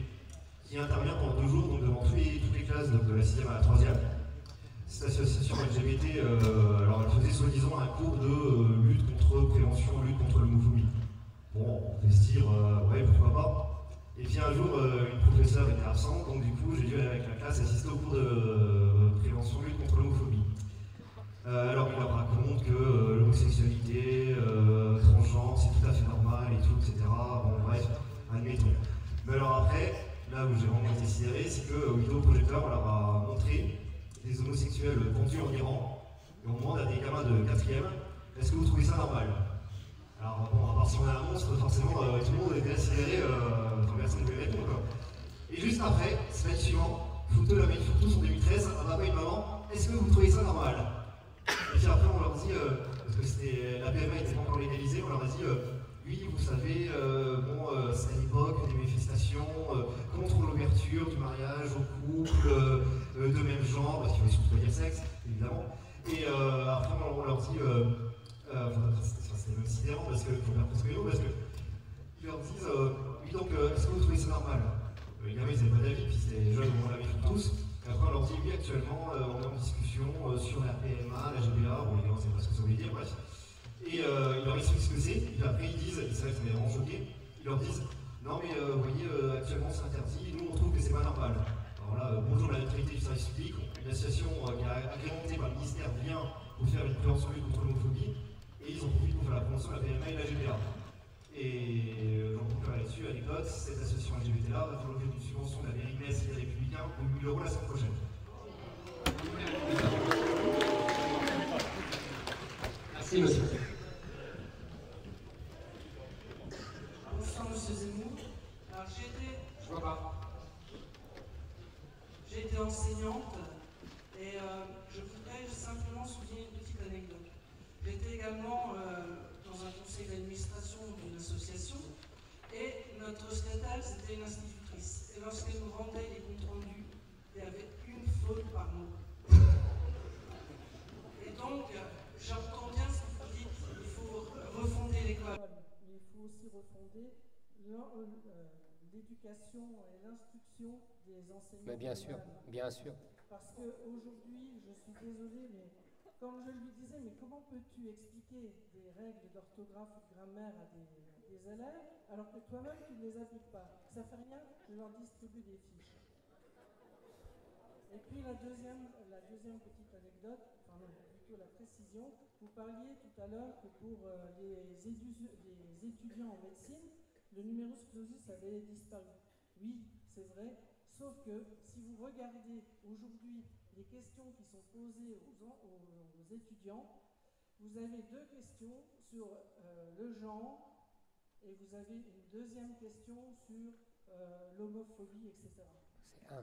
qui intervient pendant 2 jours, donc devant toutes les classes, donc de la 6e à la 3e. Cette association LGBT, alors elle faisait soi-disant un cours de lutte contre prévention, lutte contre l'homophobie. Bon, on peut se dire, ouais, pourquoi pas. Et puis un jour, une professeure était absente, donc du coup, j'ai dû aller avec la classe assister au cours de prévention, lutte contre l'homophobie. Alors il leur raconte que l'homosexualité, transgenre, c'est tout à fait normal et tout, etc. Bon, bref, admettons. Mais alors après, là où j'ai vraiment été sidéré, c'est qu'au vidéoprojecteur, on leur a montré des homosexuels pendus en Iran, et on demande à des gamins de 4e, est-ce que vous trouvez ça normal? Alors bon, à part si on est un monstre, forcément, tout le monde était sidéré, personne ne pouvait répondre, quoi. Et juste après, slide suivant, photo la même photo en 2013, un papa et une maman, est-ce que vous trouvez ça normal? Et puis après, on leur dit, parce que la PMA n'était pas encore légalisée, on leur a dit, oui, vous savez, c'est à l'époque des manifestations contre l'ouverture du mariage aux couples de même genre, parce qu'il ne faut surtout pas dire sexe, évidemment. Et après, on leur dit, c'était même sidérant, parce que, faut faire presque nous, parce qu'ils leur disent, oui, donc, est-ce que vous trouvez ça normal? Les gamins, ils n'avaient pas d'avis, puis c'était les jeunes, on l'avait fait tous. Et après, on leur dit, oui, actuellement, on est en discussion sur la PMA, la GPA, bon, les gars, on ne sait pas ce que ça veut dire, bref. Et ils leur expliquent ce que c'est, et puis après, ils disent, et c'est vrai que ça m'a vraiment choqué, ils leur disent, non, mais vous voyez, actuellement, c'est interdit, nous, on trouve que c'est pas normal. Alors là, bonjour la neutralité du service public, une association qui est agrémentée par le ministère vient pour faire une prévention lutte contre l'homophobie, et ils en profitent pour faire la promotion de la PMA et de la GPA. Et j'en conclurai là-dessus, anecdote, cette association LGBT-là va faire l'objet d'une subvention de la mairie de Metz et des Républicains pour 1 000 € la semaine prochaine. Merci, monsieur. Bonsoir, monsieur Zemmour. Alors, Je vois pas. j'ai été enseignante et je voudrais simplement souligner une petite anecdote. J'étais également dans un conseil d'administration d'une association et notre secrétaire, c'était une institutrice. Et lorsqu'elle nous rendait les comptes rendus, il y avait une faute par mot. Et donc, j'entends bien ce que vous dites, il faut refonder l'école. Mais il faut aussi refonder l'éducation et l'instruction des enseignants. Mais bien sûr, bien sûr. Parce qu'aujourd'hui, je suis désolée, mais quand je lui disais, mais comment peux-tu expliquer des règles d'orthographe ou de grammaire à des élèves alors que toi-même tu ne les appliques pas? Ça fait rien, je leur distribue des fiches. Et puis la deuxième petite anecdote, enfin non, plutôt la précision, vous parliez tout à l'heure que pour les étudiants en médecine, le numerus clausus avait disparu. Oui, c'est vrai, sauf que si vous regardez aujourd'hui les questions qui sont posées aux étudiants, vous avez 2 questions sur le genre et vous avez une deuxième question sur l'homophobie, etc.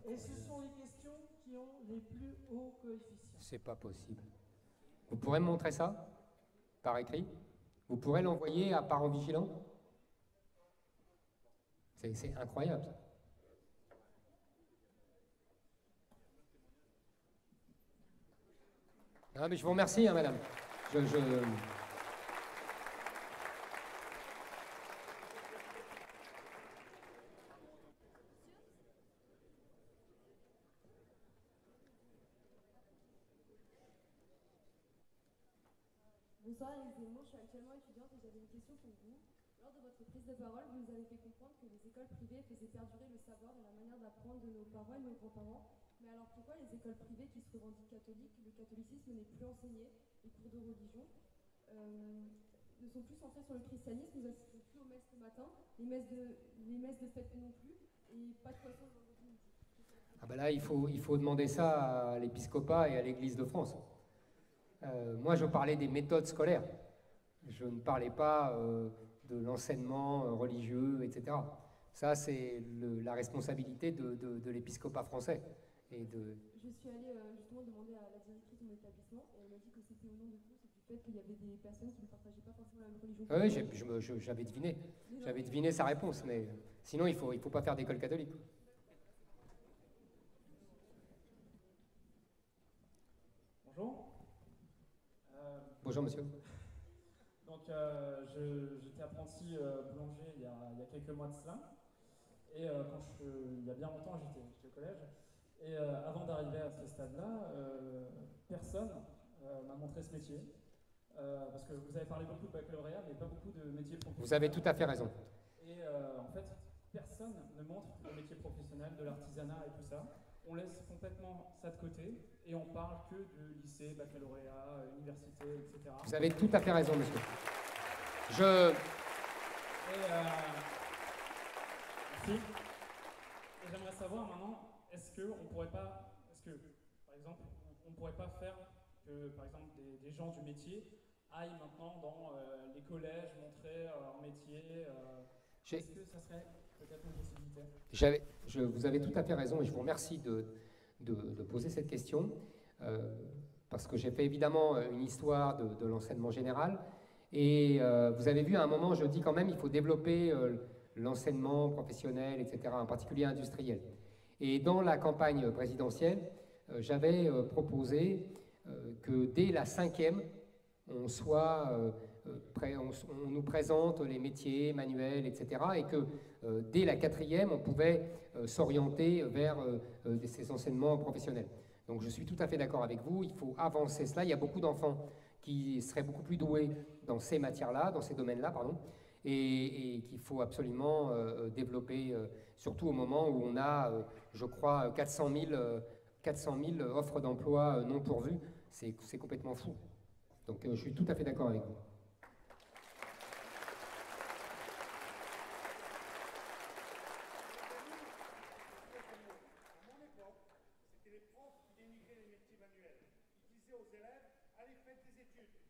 Et ce sont les questions qui ont les plus hauts coefficients. C'est pas possible. Vous pourrez me montrer ça par écrit? Vous pourrez l'envoyer à parents vigilants? C'est incroyable. Ah, mais je vous remercie, hein, madame. Bonsoir, Alex Zemmour, je suis actuellement étudiante et j'avais une question pour vous. Lors de votre prise de parole, vous nous avez fait comprendre que les écoles privées faisaient perdurer le savoir et la manière d'apprendre de nos parents et de nos grands-parents. Mais alors pourquoi les écoles privées qui se revendiquent catholiques, le catholicisme n'est plus enseigné, les cours de religion ne sont plus centrés sur le christianisme, nous assistons plus aux messes le matin, les messes de fête non plus, et pas de poisson le vendredi midi. Ah ben là, il faut demander ça à l'épiscopat et à l'Église de France. Moi, je parlais des méthodes scolaires. Je ne parlais pas de l'enseignement religieux, etc. Ça, c'est la responsabilité de l'épiscopat français. Et Je suis allée justement demander à la directrice de mon établissement et elle m'a dit que c'était au nom de tous et du fait qu'il y avait des personnes qui ne partageaient pas forcément la même religion. Oui, j'avais deviné. J'avais deviné sa réponse, mais sinon, il faut pas faire d'école catholique. Bonjour. Bonjour, monsieur. Donc, j'étais apprenti boulanger il y a quelques mois de cela. Et il y a bien longtemps, j'étais au collège. Et avant d'arriver à ce stade-là, personne m'a montré ce métier. Parce que vous avez parlé beaucoup de baccalauréat, mais pas beaucoup de métiers professionnels. Vous avez tout à fait raison. Et en fait, personne ne montre le métier professionnel, de l'artisanat et tout ça. On laisse complètement ça de côté et on parle que de lycée, baccalauréat, université, etc. Vous avez tout à fait raison, monsieur. Merci. Et j'aimerais savoir maintenant, est-ce que, par exemple, on ne pourrait pas faire que, par exemple, des gens du métier aillent maintenant dans les collèges montrer leur métier est-ce que ça serait peut-être une possibilité? Vous avez tout à fait raison et je vous remercie de poser cette question parce que j'ai fait évidemment une histoire de l'enseignement général et vous avez vu à un moment, je dis quand même il faut développer l'enseignement professionnel, etc., en particulier industriel. Et dans la campagne présidentielle, j'avais proposé que dès la 5e, on nous présente les métiers manuels, etc. Et que dès la 4e, on pouvait s'orienter vers ces enseignements professionnels. Donc je suis tout à fait d'accord avec vous, il faut avancer cela. Il y a beaucoup d'enfants qui seraient beaucoup plus doués dans ces matières-là, dans ces domaines-là, pardon, et qu'il faut absolument développer, surtout au moment où on a, je crois, 400 000 offres d'emploi non pourvues. C'est complètement fou. Donc je suis tout à fait d'accord avec vous.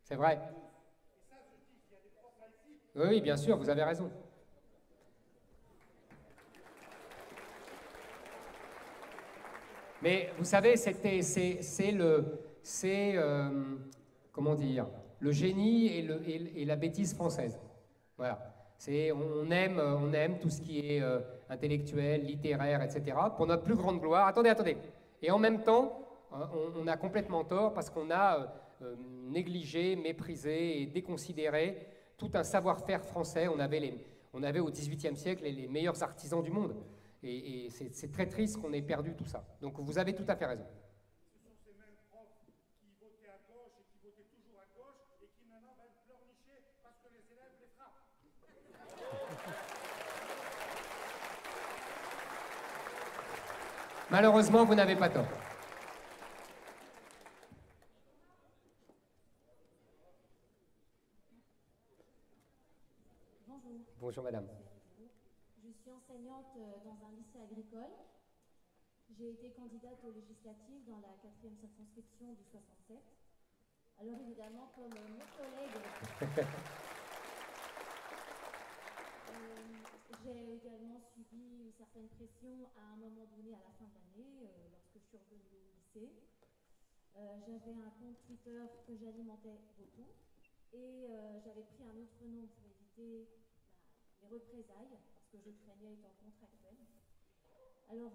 C'est vrai. Oui, bien sûr, vous avez raison. Mais vous savez, comment dire, le génie et la bêtise française. Voilà. On aime tout ce qui est intellectuel, littéraire, etc. Pour notre plus grande gloire. Attendez. Et en même temps, on a complètement tort parce qu'on a négligé, méprisé et déconsidéré tout un savoir-faire français. On avait au XVIIIe siècle les meilleurs artisans du monde. Et c'est très triste qu'on ait perdu tout ça. Donc vous avez tout à fait raison. Ce sont ces mêmes profs qui votaient à gauche et qui votaient toujours à gauche et qui maintenant vont pleurnicher parce que les élèves les frappent. Malheureusement, vous n'avez pas tort. Bonjour. Bonjour madame. Je suis enseignante dans un lycée agricole. J'ai été candidate aux législatives dans la 4e circonscription du 67. Alors évidemment, comme mon collègue, j'ai également subi une certaine pression à un moment donné à la fin de l'année, lorsque je suis revenue au lycée. J'avais un compte Twitter que j'alimentais beaucoup et j'avais pris un autre nom pour éviter les représailles, parce que je craignais étant contractuelle. Alors,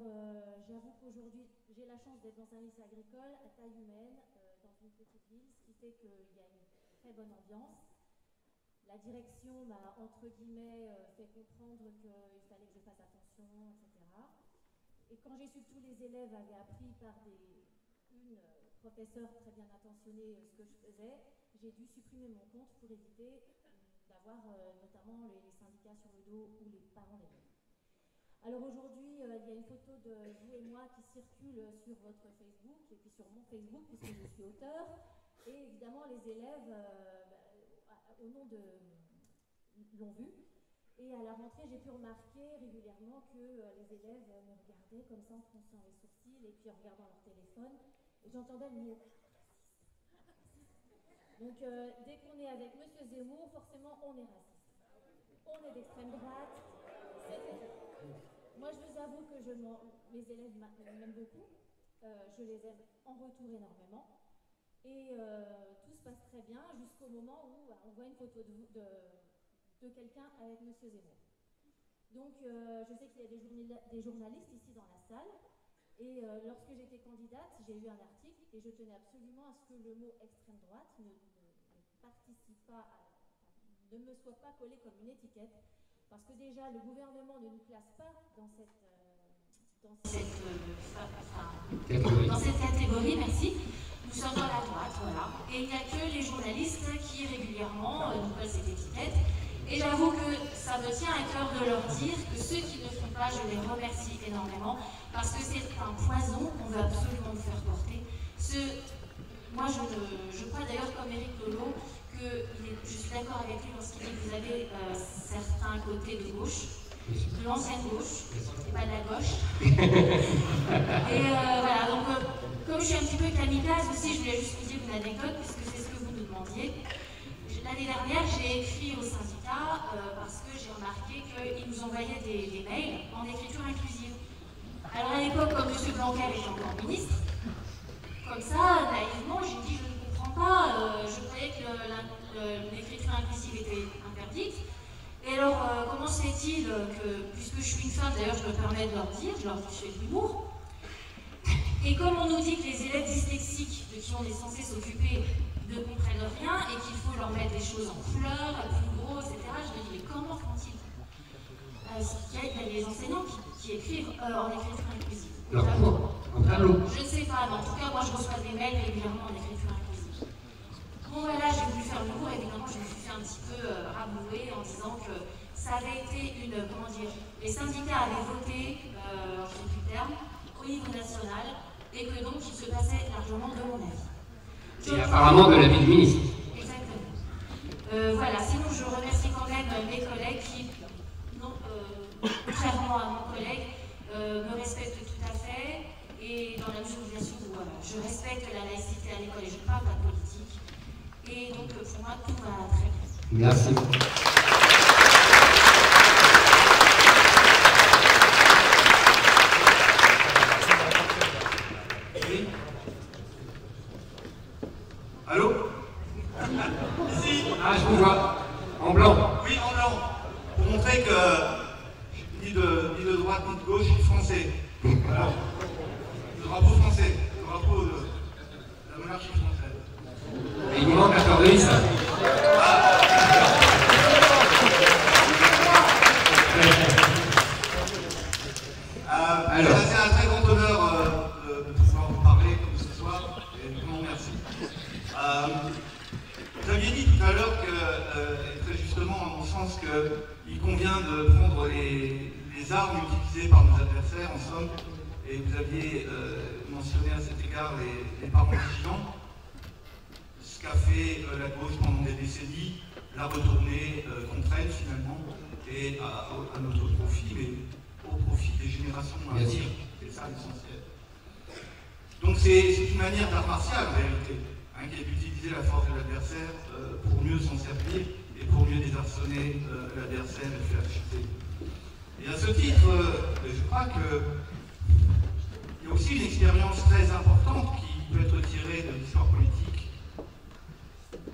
j'avoue qu'aujourd'hui, j'ai la chance d'être dans un lycée agricole à taille humaine, dans une petite ville, ce qui fait qu'il y a une très bonne ambiance. La direction m'a, entre guillemets, fait comprendre qu'il fallait que je fasse attention, etc. Et quand j'ai su que tous les élèves avaient appris par une professeure très bien intentionnée ce que je faisais, j'ai dû supprimer mon compte pour éviter d'avoir notamment les syndicats sur le dos ou les parents d'élèves. Alors aujourd'hui, il y a une photo de vous et moi qui circule sur votre Facebook et puis sur mon Facebook puisque je suis auteur. Et évidemment, les élèves, au nom de l'ont vu. Et à la rentrée, j'ai pu remarquer régulièrement que les élèves me regardaient comme ça en fronçant les sourcils et puis en regardant leur téléphone. Et j'entendais le mot raciste. Donc dès qu'on est avec M. Zemmour, forcément on est raciste. On est d'extrême droite. Moi je vous avoue que mes élèves m'aiment beaucoup. Je les aime en retour énormément. Et tout se passe très bien jusqu'au moment où on voit une photo de quelqu'un avec M. Zemmour. Donc je sais qu'il y a des journalistes ici dans la salle. Et lorsque j'étais candidate, j'ai eu un article et je tenais absolument à ce que le mot extrême droite ne participe pas, ne me soit pas collé comme une étiquette, parce que déjà le gouvernement ne nous classe pas dans cette catégorie, merci. Nous sommes dans la droite, voilà. Et il n'y a que les journalistes qui régulièrement nous collent cette étiquette. Et j'avoue que ça me tient à cœur de leur dire que ceux qui ne font pas, je les remercie énormément, parce que c'est un poison qu'on veut absolument nous faire porter. Moi, je crois d'ailleurs comme Éric Lolo que je suis d'accord avec lui lorsqu'il dit que vous avez certains côtés de gauche, de l'ancienne gauche, et pas de la gauche. Et voilà, donc comme je suis un petit peu kamikaze aussi, je voulais juste vous dire une anecdote, puisque c'est ce que vous nous demandiez. L'année dernière, j'ai écrit au syndicat parce que j'ai remarqué qu'ils nous envoyaient des mails en écriture inclusive. Alors à l'époque, comme M. Blanquer était encore ministre, comme ça, naïvement, j'ai dit je ne comprends pas, je croyais que l'écriture inclusive était interdite. Et alors, comment se fait-il que, puisque je suis une femme, d'ailleurs je me permets de leur dire, je leur dis que je fais de l'humour, et comme on nous dit que les élèves dyslexiques de qui on est censé s'occuper ne comprennent rien et qu'il des choses en couleur, plus gros, etc. Je me dis, mais comment font-ils? Il y a des enseignants qui écrivent en écriture inclusive. En tableau? Je ne sais pas, mais en tout cas, moi je reçois des mails régulièrement en écriture inclusive. Bon, voilà, j'ai voulu faire le cours, évidemment, je me suis fait un petit peu rabouer en disant que ça avait été une, comment dire, les syndicats avaient voté, je ne sais plus le terme, au niveau national, et que donc il se passait largement de mon avis. Et apparemment de l'avis du ministre. Exactement. Voilà, sinon je remercie quand même mes collègues qui, contrairement à mon collègue, me respectent tout à fait, et dans la mesure où je respecte la laïcité à l'école et je parle de la politique, et donc pour moi tout va très bien. Merci. Allô? Ici? Ah, je vous vois. En blanc. Oui, en blanc. Pour montrer que ni de droite ni de gauche, je suis français. Voilà. Le drapeau français. Le drapeau de la monarchie française. Et il nous manque la fleur de lys. C'est un très grand honneur de pouvoir vous parler comme ce soir, et je vous remercie. Vous aviez dit tout à l'heure que, très justement à mon sens, qu'il convient de prendre les armes utilisées par nos adversaires, en somme, et vous aviez mentionné à cet égard les parents vigilants, ce qu'a fait la gauche pendant des décennies, la retourner contre elle finalement, et à notre profit, mais au profit des générations à venir. C'est ça l'essentiel. Donc c'est une manière d'art martial en réalité, qui est d'utiliser la force de l'adversaire pour mieux s'en servir et pour mieux désarçonner l'adversaire et le faire chuter. Et à ce titre, je crois qu'il y a aussi une expérience très importante qui peut être tirée de l'histoire politique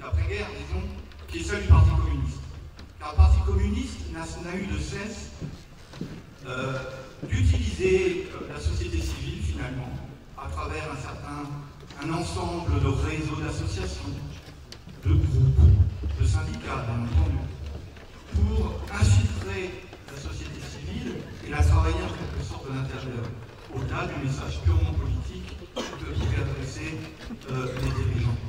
d'après-guerre, disons, qui est celle du Parti communiste. Car le Parti communiste n'a eu de cesse d'utiliser la société civile, finalement, à travers un ensemble de réseaux d'associations, de groupes, de syndicats, bien entendu, pour infiltrer la société civile et la travailler en quelque sorte de l'intérieur, au-delà du message purement politique que pouvaient adresser les dirigeants.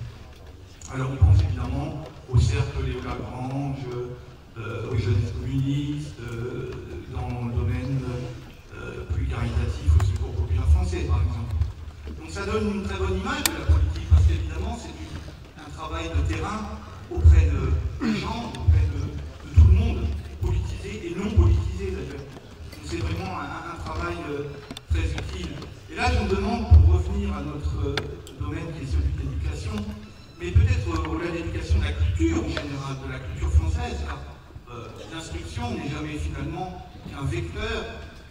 Alors on pense évidemment au cercle Léo Lagrange, aux jeunesses communistes, dans le domaine plus caritatif au Secours populaire français, par exemple. Donc ça donne une très bonne image de la politique, parce qu'évidemment c'est un travail de terrain auprès des gens, auprès de tout le monde, politisé et non politisé d'ailleurs. Donc c'est vraiment un travail très utile. Et là je me demande, pour revenir à notre domaine qui est celui de l'éducation, mais peut-être au-delà de l'éducation, de la culture en général, de la culture française, car l'instruction n'est jamais finalement qu'un vecteur,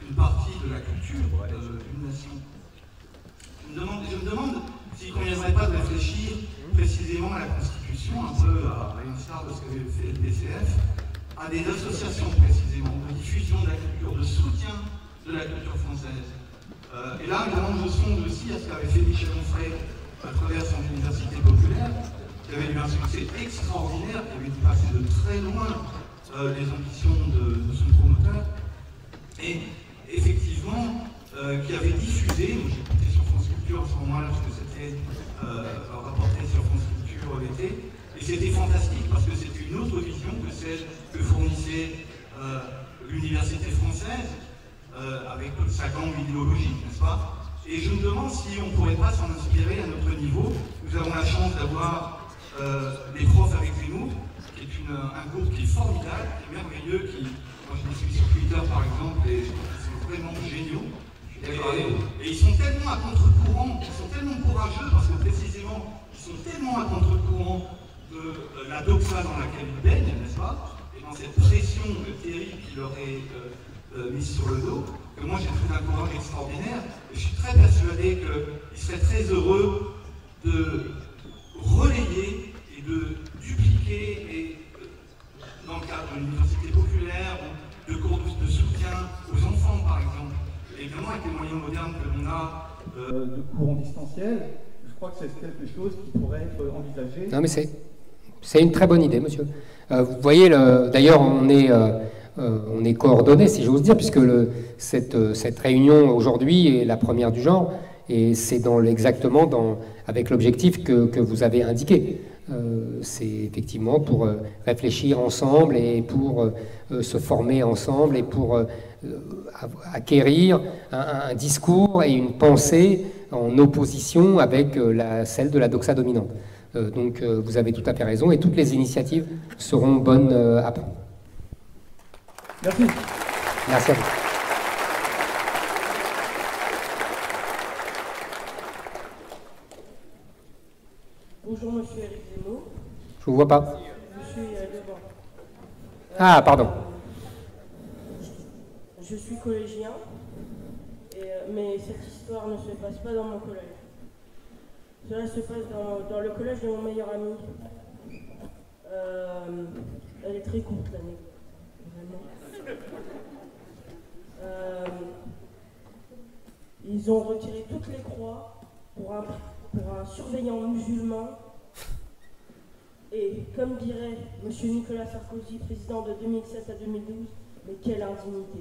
une partie de la culture d'une nation. Je me demande s'il ne conviendrait pas de réfléchir précisément à la Constitution, un peu à l'instar de ce qu'avait fait le PCF, à des associations précisément, de diffusion de la culture, de soutien de la culture française. Et là, évidemment, je sonde aussi à ce qu'avait fait Michel Onfray à travers son université populaire, qui avait eu un succès extraordinaire, qui avait dépassé de très loin les ambitions de son promoteur, et effectivement, qui avait diffusé, j'écoutais sur France Culture à ce moment-là, parce que c'était rapporté sur France Culture l'été, et c'était fantastique, parce que c'était une autre vision que celle que fournissait l'université française, avec toute sa gangue idéologique, n'est-ce pas? Et je me demande si on ne pourrait pas s'en inspirer à notre niveau. Nous avons la chance d'avoir des profs avec nous, qui est un groupe qui est formidable, qui est merveilleux, moi je me suis sur Twitter par exemple, et ils sont vraiment géniaux. Et ils sont tellement à contre-courant, ils sont tellement courageux, parce que précisément, ils sont tellement à contre-courant de la doxa dans laquelle ils baignent, n'est-ce pas? Et dans cette pression terrible qui leur est mise sur le dos, que moi j'ai trouvé un courage extraordinaire. Et je suis très persuadé qu'ils seraient très heureux de relayer et de dupliquer, et, dans le cadre de l'université populaire, ou de cours de soutien aux enfants par exemple. Et évidemment, avec les moyens modernes que l'on a de cours en distanciel, je crois que c'est quelque chose qui pourrait être envisagé. Non mais c'est C'est une très bonne idée, monsieur. Vous voyez, d'ailleurs, on est coordonnés, si j'ose dire, puisque cette réunion aujourd'hui est la première du genre, et c'est exactement avec l'objectif que vous avez indiqué. C'est effectivement pour réfléchir ensemble et pour se former ensemble et pour acquérir un discours et une pensée en opposition avec celle de la doxa dominante. Donc vous avez tout à fait raison et toutes les initiatives seront bonnes à prendre. Merci. Merci à vous. Bonjour, monsieur Éric Zemmour. Je vous vois pas. Je suis devant. Ah, pardon. Je suis collégien, mais cette histoire ne se passe pas dans mon collège. Cela se passe dans le collège de mon meilleur ami. Elle est très courte, l'anecdote, vraiment. Ils ont retiré toutes les croix pour un surveillant musulman. Et comme dirait M. Nicolas Sarkozy, président de 2007 à 2012, mais quelle indignité.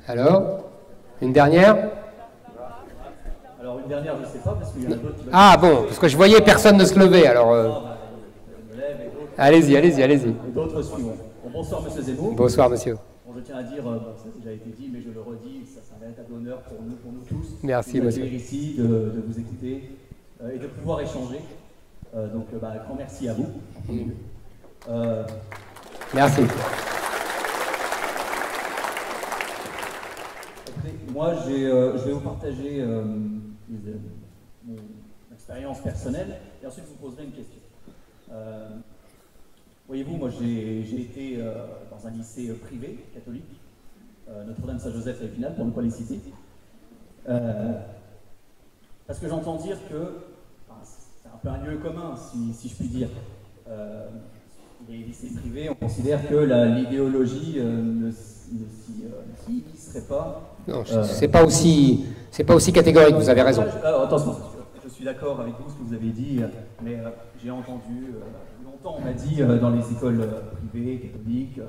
Alors, une dernière? Alors une dernière, je ne sais pas, parce qu'il y en a d'autres qui... Ah bon, parce que je voyais personne ne se lever, alors... Allez-y, allez-y, allez-y. Et d'autres suivront. Bon, bonsoir, monsieur Zemmour. Bonsoir, monsieur. Bon, je tiens à dire, ça a déjà été dit, mais je le redis, ça c'est un véritable honneur pour nous tous. Merci, de monsieur. D'être ici, de vous écouter et de pouvoir échanger. Donc, un grand merci à vous. Merci. Moi, je vais vous partager mon expérience personnelle et ensuite je vous poserai une question. Voyez-vous, moi j'ai été dans un lycée privé, catholique, Notre-Dame-Saint-Joseph à Épinal, pour ne pas les citer. Parce que j'entends dire que, c'est un peu un lieu commun, si je puis dire. Les lycées privés, on considère que l'idéologie ne s'y serait pas. Non, c'est pas aussi catégorique, vous avez raison. Attention, je suis d'accord avec vous, ce que vous avez dit, mais j'ai entendu, longtemps on m'a dit dans les écoles privées, catholiques,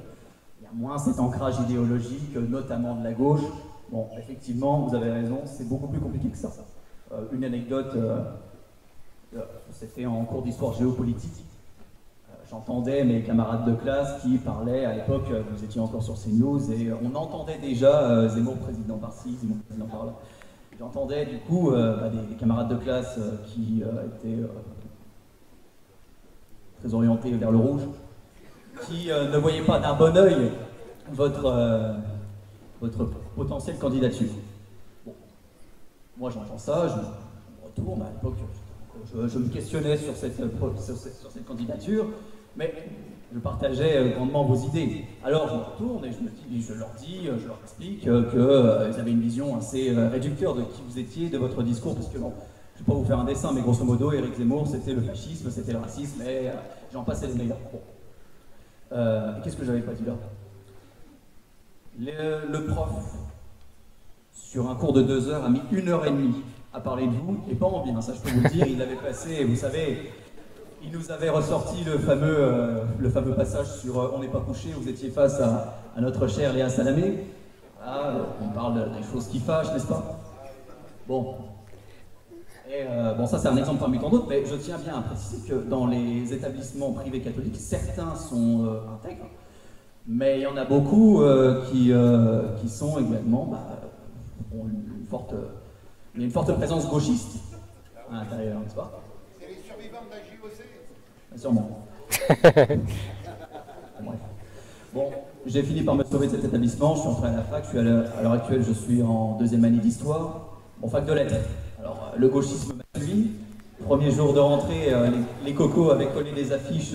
il y a moins cet ancrage idéologique, notamment de la gauche. Bon, effectivement, vous avez raison, c'est beaucoup plus compliqué que ça. Une anecdote, c'était en cours d'histoire géopolitique. J'entendais mes camarades de classe qui parlaient, à l'époque, vous étiez encore sur CNews, et on entendait déjà Zemmour président par-ci, Zemmour président par-là. J'entendais du coup des camarades de classe qui étaient très orientés vers le rouge, qui ne voyaient pas d'un bon œil votre potentielle candidature. Bon. Moi j'entends ça, je me retourne, à l'époque je me questionnais sur cette candidature, mais je partageais grandement vos idées. Alors je me retourne et je leur explique qu'ils avaient une vision assez réducteur de qui vous étiez, de votre discours, parce que bon, je ne vais pas vous faire un dessin, mais grosso modo, Éric Zemmour, c'était le fascisme, c'était le racisme, et j'en passais les meilleurs. Bon. Qu'est-ce que j'avais pas dit là? Le prof, sur un cours de 2 heures, a mis 1h30 à parler de vous, et pas en bien, ça je peux vous le dire, il avait passé, vous savez, il nous avait ressorti le fameux passage sur On n'est pas couché, vous étiez face à notre chère Léa Salamé. Ah, on parle des choses qui fâchent, n'est-ce pas? Bon. Et bon, ça c'est un exemple parmi tant d'autres, mais je tiens bien à préciser que dans les établissements privés catholiques, certains sont intègres, mais il y en a beaucoup qui sont également, ont il y a une forte présence gauchiste à l'intérieur, n'est-ce pas? C'est les survivants de la JOC? Sûrement. Bref. Bon, j'ai fini par me sauver de cet établissement, je suis entré à la fac, à l'heure actuelle je suis en 2e année d'histoire, en fac de lettres. Alors le gauchisme m'a suivi, premier jour de rentrée, les cocos avaient collé des affiches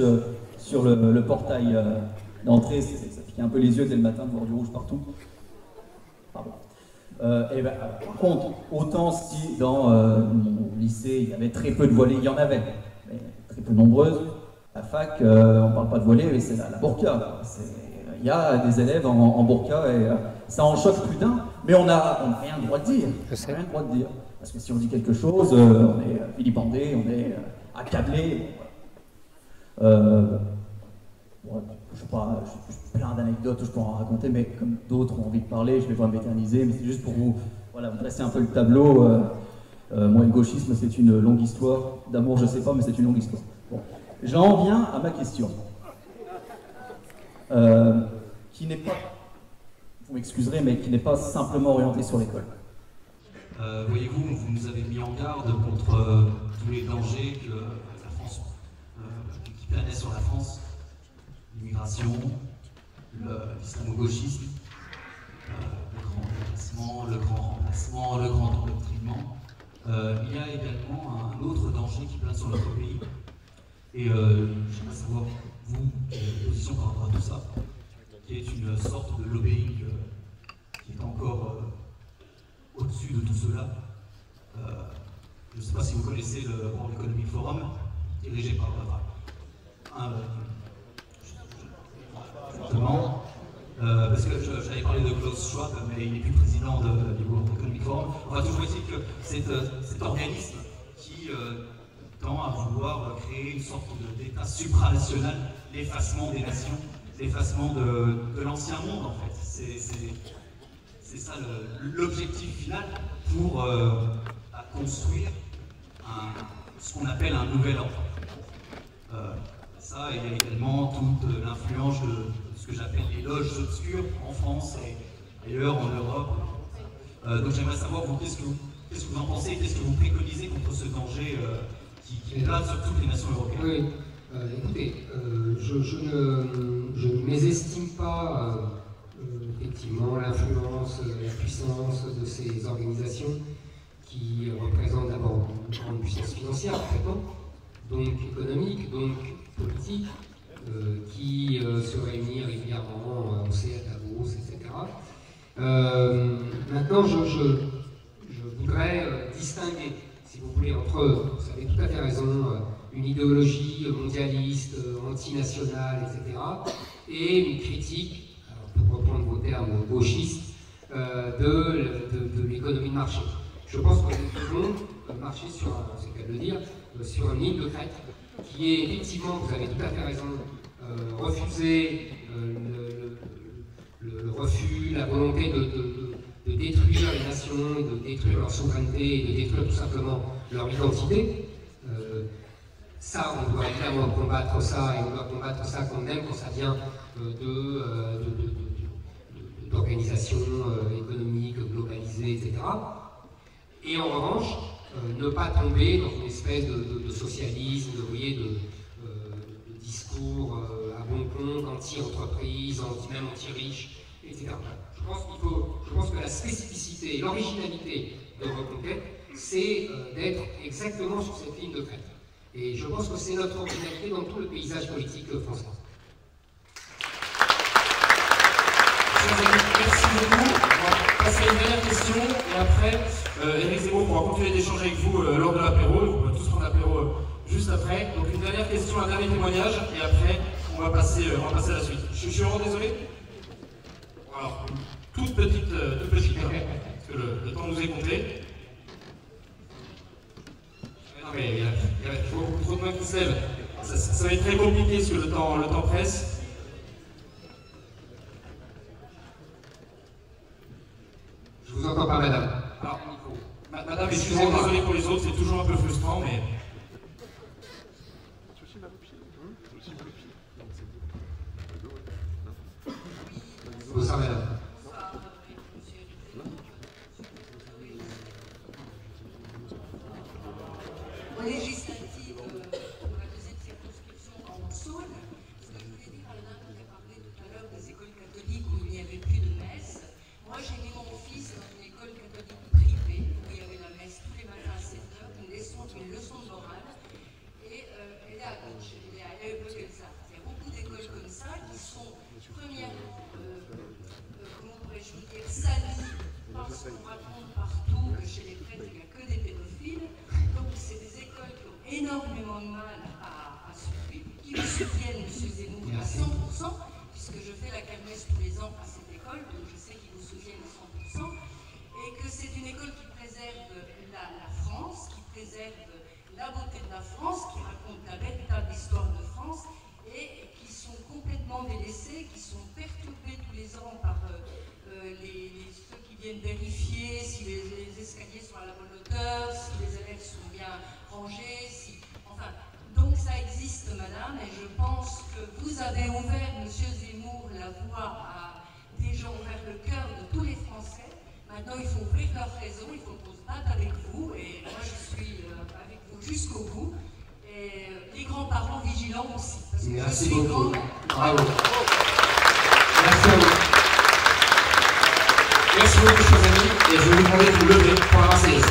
sur le portail d'entrée, ça piquait un peu les yeux dès le matin de voir du rouge partout. Pardon. Par contre, autant si dans mon lycée il y avait très peu de voilées, il y en avait, mais très peu nombreuses, la fac, on ne parle pas de voler, mais c'est la burqa. Il y a des élèves en burqa et ça en choque plus d'un, mais on n'a rien le droit de dire. Rien le droit de dire. Parce que si on dit quelque chose, on est vilipendé, on est accablé. Je sais pas, j'ai plein d'anecdotes où je peux en raconter, mais comme d'autres ont envie de parler, je vais pas m'éterniser, mais c'est juste pour vous, voilà, vous dresser un peu le tableau. Moi, le gauchisme, c'est une longue histoire. D'amour, je sais pas, mais c'est une longue histoire. Bon. J'en viens à ma question. Qui n'est pas, vous m'excuserez, mais qui n'est pas simplement orientée sur l'école. Voyez-vous, vous nous avez mis en garde contre tous les dangers que la France, qui planaient sur la France. L'immigration, l'islamo-gauchisme, le grand déplacement, le grand remplacement, le grand endoctrinement. Il y a également un autre danger qui plane sur notre pays. Et j'aimerais savoir, vous, quelle est votre position par rapport à tout ça, qui est une sorte de lobbying qui est encore au-dessus de tout cela. Je ne sais pas si vous connaissez le World Economic Forum, dirigé par justement, parce que j'avais parlé de Klaus Schwab, mais il n'est plus président du World Economic Forum. Enfin, toujours est-il que cet organisme qui tend à vouloir créer une sorte d'état supranational, l'effacement des nations, l'effacement de l'ancien monde, en fait. C'est ça l'objectif final pour construire ce qu'on appelle un nouvel ordre. Ça, il y a également toute l'influence de ce que j'appelle les loges obscures en France et ailleurs en Europe. Donc j'aimerais savoir, vous, qu'est-ce que vous en pensez, qu'est-ce que vous préconisez contre ce danger qui plane sur toutes les nations européennes? Oui, écoutez, je ne mésestime pas effectivement l'influence, la puissance de ces organisations qui représentent d'abord une grande puissance financière, complètement, donc économique, donc politique, qui se réunit régulièrement, on sait, à Davos, etc. Maintenant, je voudrais distinguer, si vous voulez, entre, vous avez tout à fait raison, une idéologie mondialiste, antinationale, etc., et une critique, pour reprendre vos termes gauchistes, de l'économie de marché. Je pense que nous devons marcher sur, c'est le cas de le dire, sur une ligne de crête qui est effectivement, vous avez tout à fait raison, refuser le refus, la volonté de détruire les nations, de détruire leur souveraineté et de détruire tout simplement leur identité. Ça, on doit évidemment combattre ça, et on doit combattre ça quand même quand ça vient d'organisations économiques globalisées, etc. Et en revanche, ne pas tomber dans une espèce de socialisme, vous voyez, de discours à bon compte, anti-entreprise, même anti-riche, etc. Je pense que la spécificité et l'originalité de Reconquête, c'est d'être exactement sur cette ligne de crête. Et je pense que c'est notre originalité dans tout le paysage politique français. Merci beaucoup. On va passer à une dernière question et après, Éric Zemmour pourra continuer d'échanger avec vous lors de l'apéro. Vous pouvez tous prendre l'apéro juste après. Donc une dernière question, un dernier témoignage et après, on va passer à la suite. Je suis vraiment désolé. Alors, toute petite, parce que le temps nous est compté. Non mais il y a beaucoup trop de mains qui se lèvent. Ça va être très compliqué parce que le temps presse. Je vous entends pas, madame. Alors, madame, excusez-moi, désolé pour les autres, c'est toujours un peu frustrant, mais... Bonsoir, madame. Législative pour la deuxième circonscription en Saône, ce que je voulais dire à Alain qui a parlé tout à l'heure des écoles catholiques où il n'y avait plus de messe. Moi, j'ai mis mon fils dans une école catholique privée où il y avait la messe tous les matins à 7h, une leçon de morale. Et elle est à gauche, elle est à l'EPLSA. Il y a beaucoup d'écoles comme ça qui sont premièrement, comment pourrais-je vous dire, salies parce qu'on raconte partout que chez les prêtres il n'y a que des pédophiles. Donc c'est des écoles qui ont énormément de mal à suivre, qui soutiennent M. Zemmour à 100%, puisque je fais la kermesse tous les ans à cette école, donc je sais qu'ils vous soutiennent à 100%, et que c'est une école qui préserve la France, qui préserve la beauté de la France, qui raconte la véritable histoire de France, et qui sont complètement délaissés, qui sont perturbés tous les ans par ceux qui viennent vérifier si les escaliers sont à la bonne hauteur, si les élèves sont bien rangés, enfin, donc ça existe, madame, et je pense que vous avez ouvert, monsieur Zemmour, la voie à des gens, ouvert le cœur de tous les Français. Maintenant, il faut ouvrir leur réseau, il faut qu'on se batte avec vous, et moi je suis avec vous jusqu'au bout. Et les grands-parents vigilants aussi. Parce que merci beaucoup. Bravo. Merci à vous. Merci beaucoup, chers amis, et je vais vous demander de vous lever pour la Marseillaise.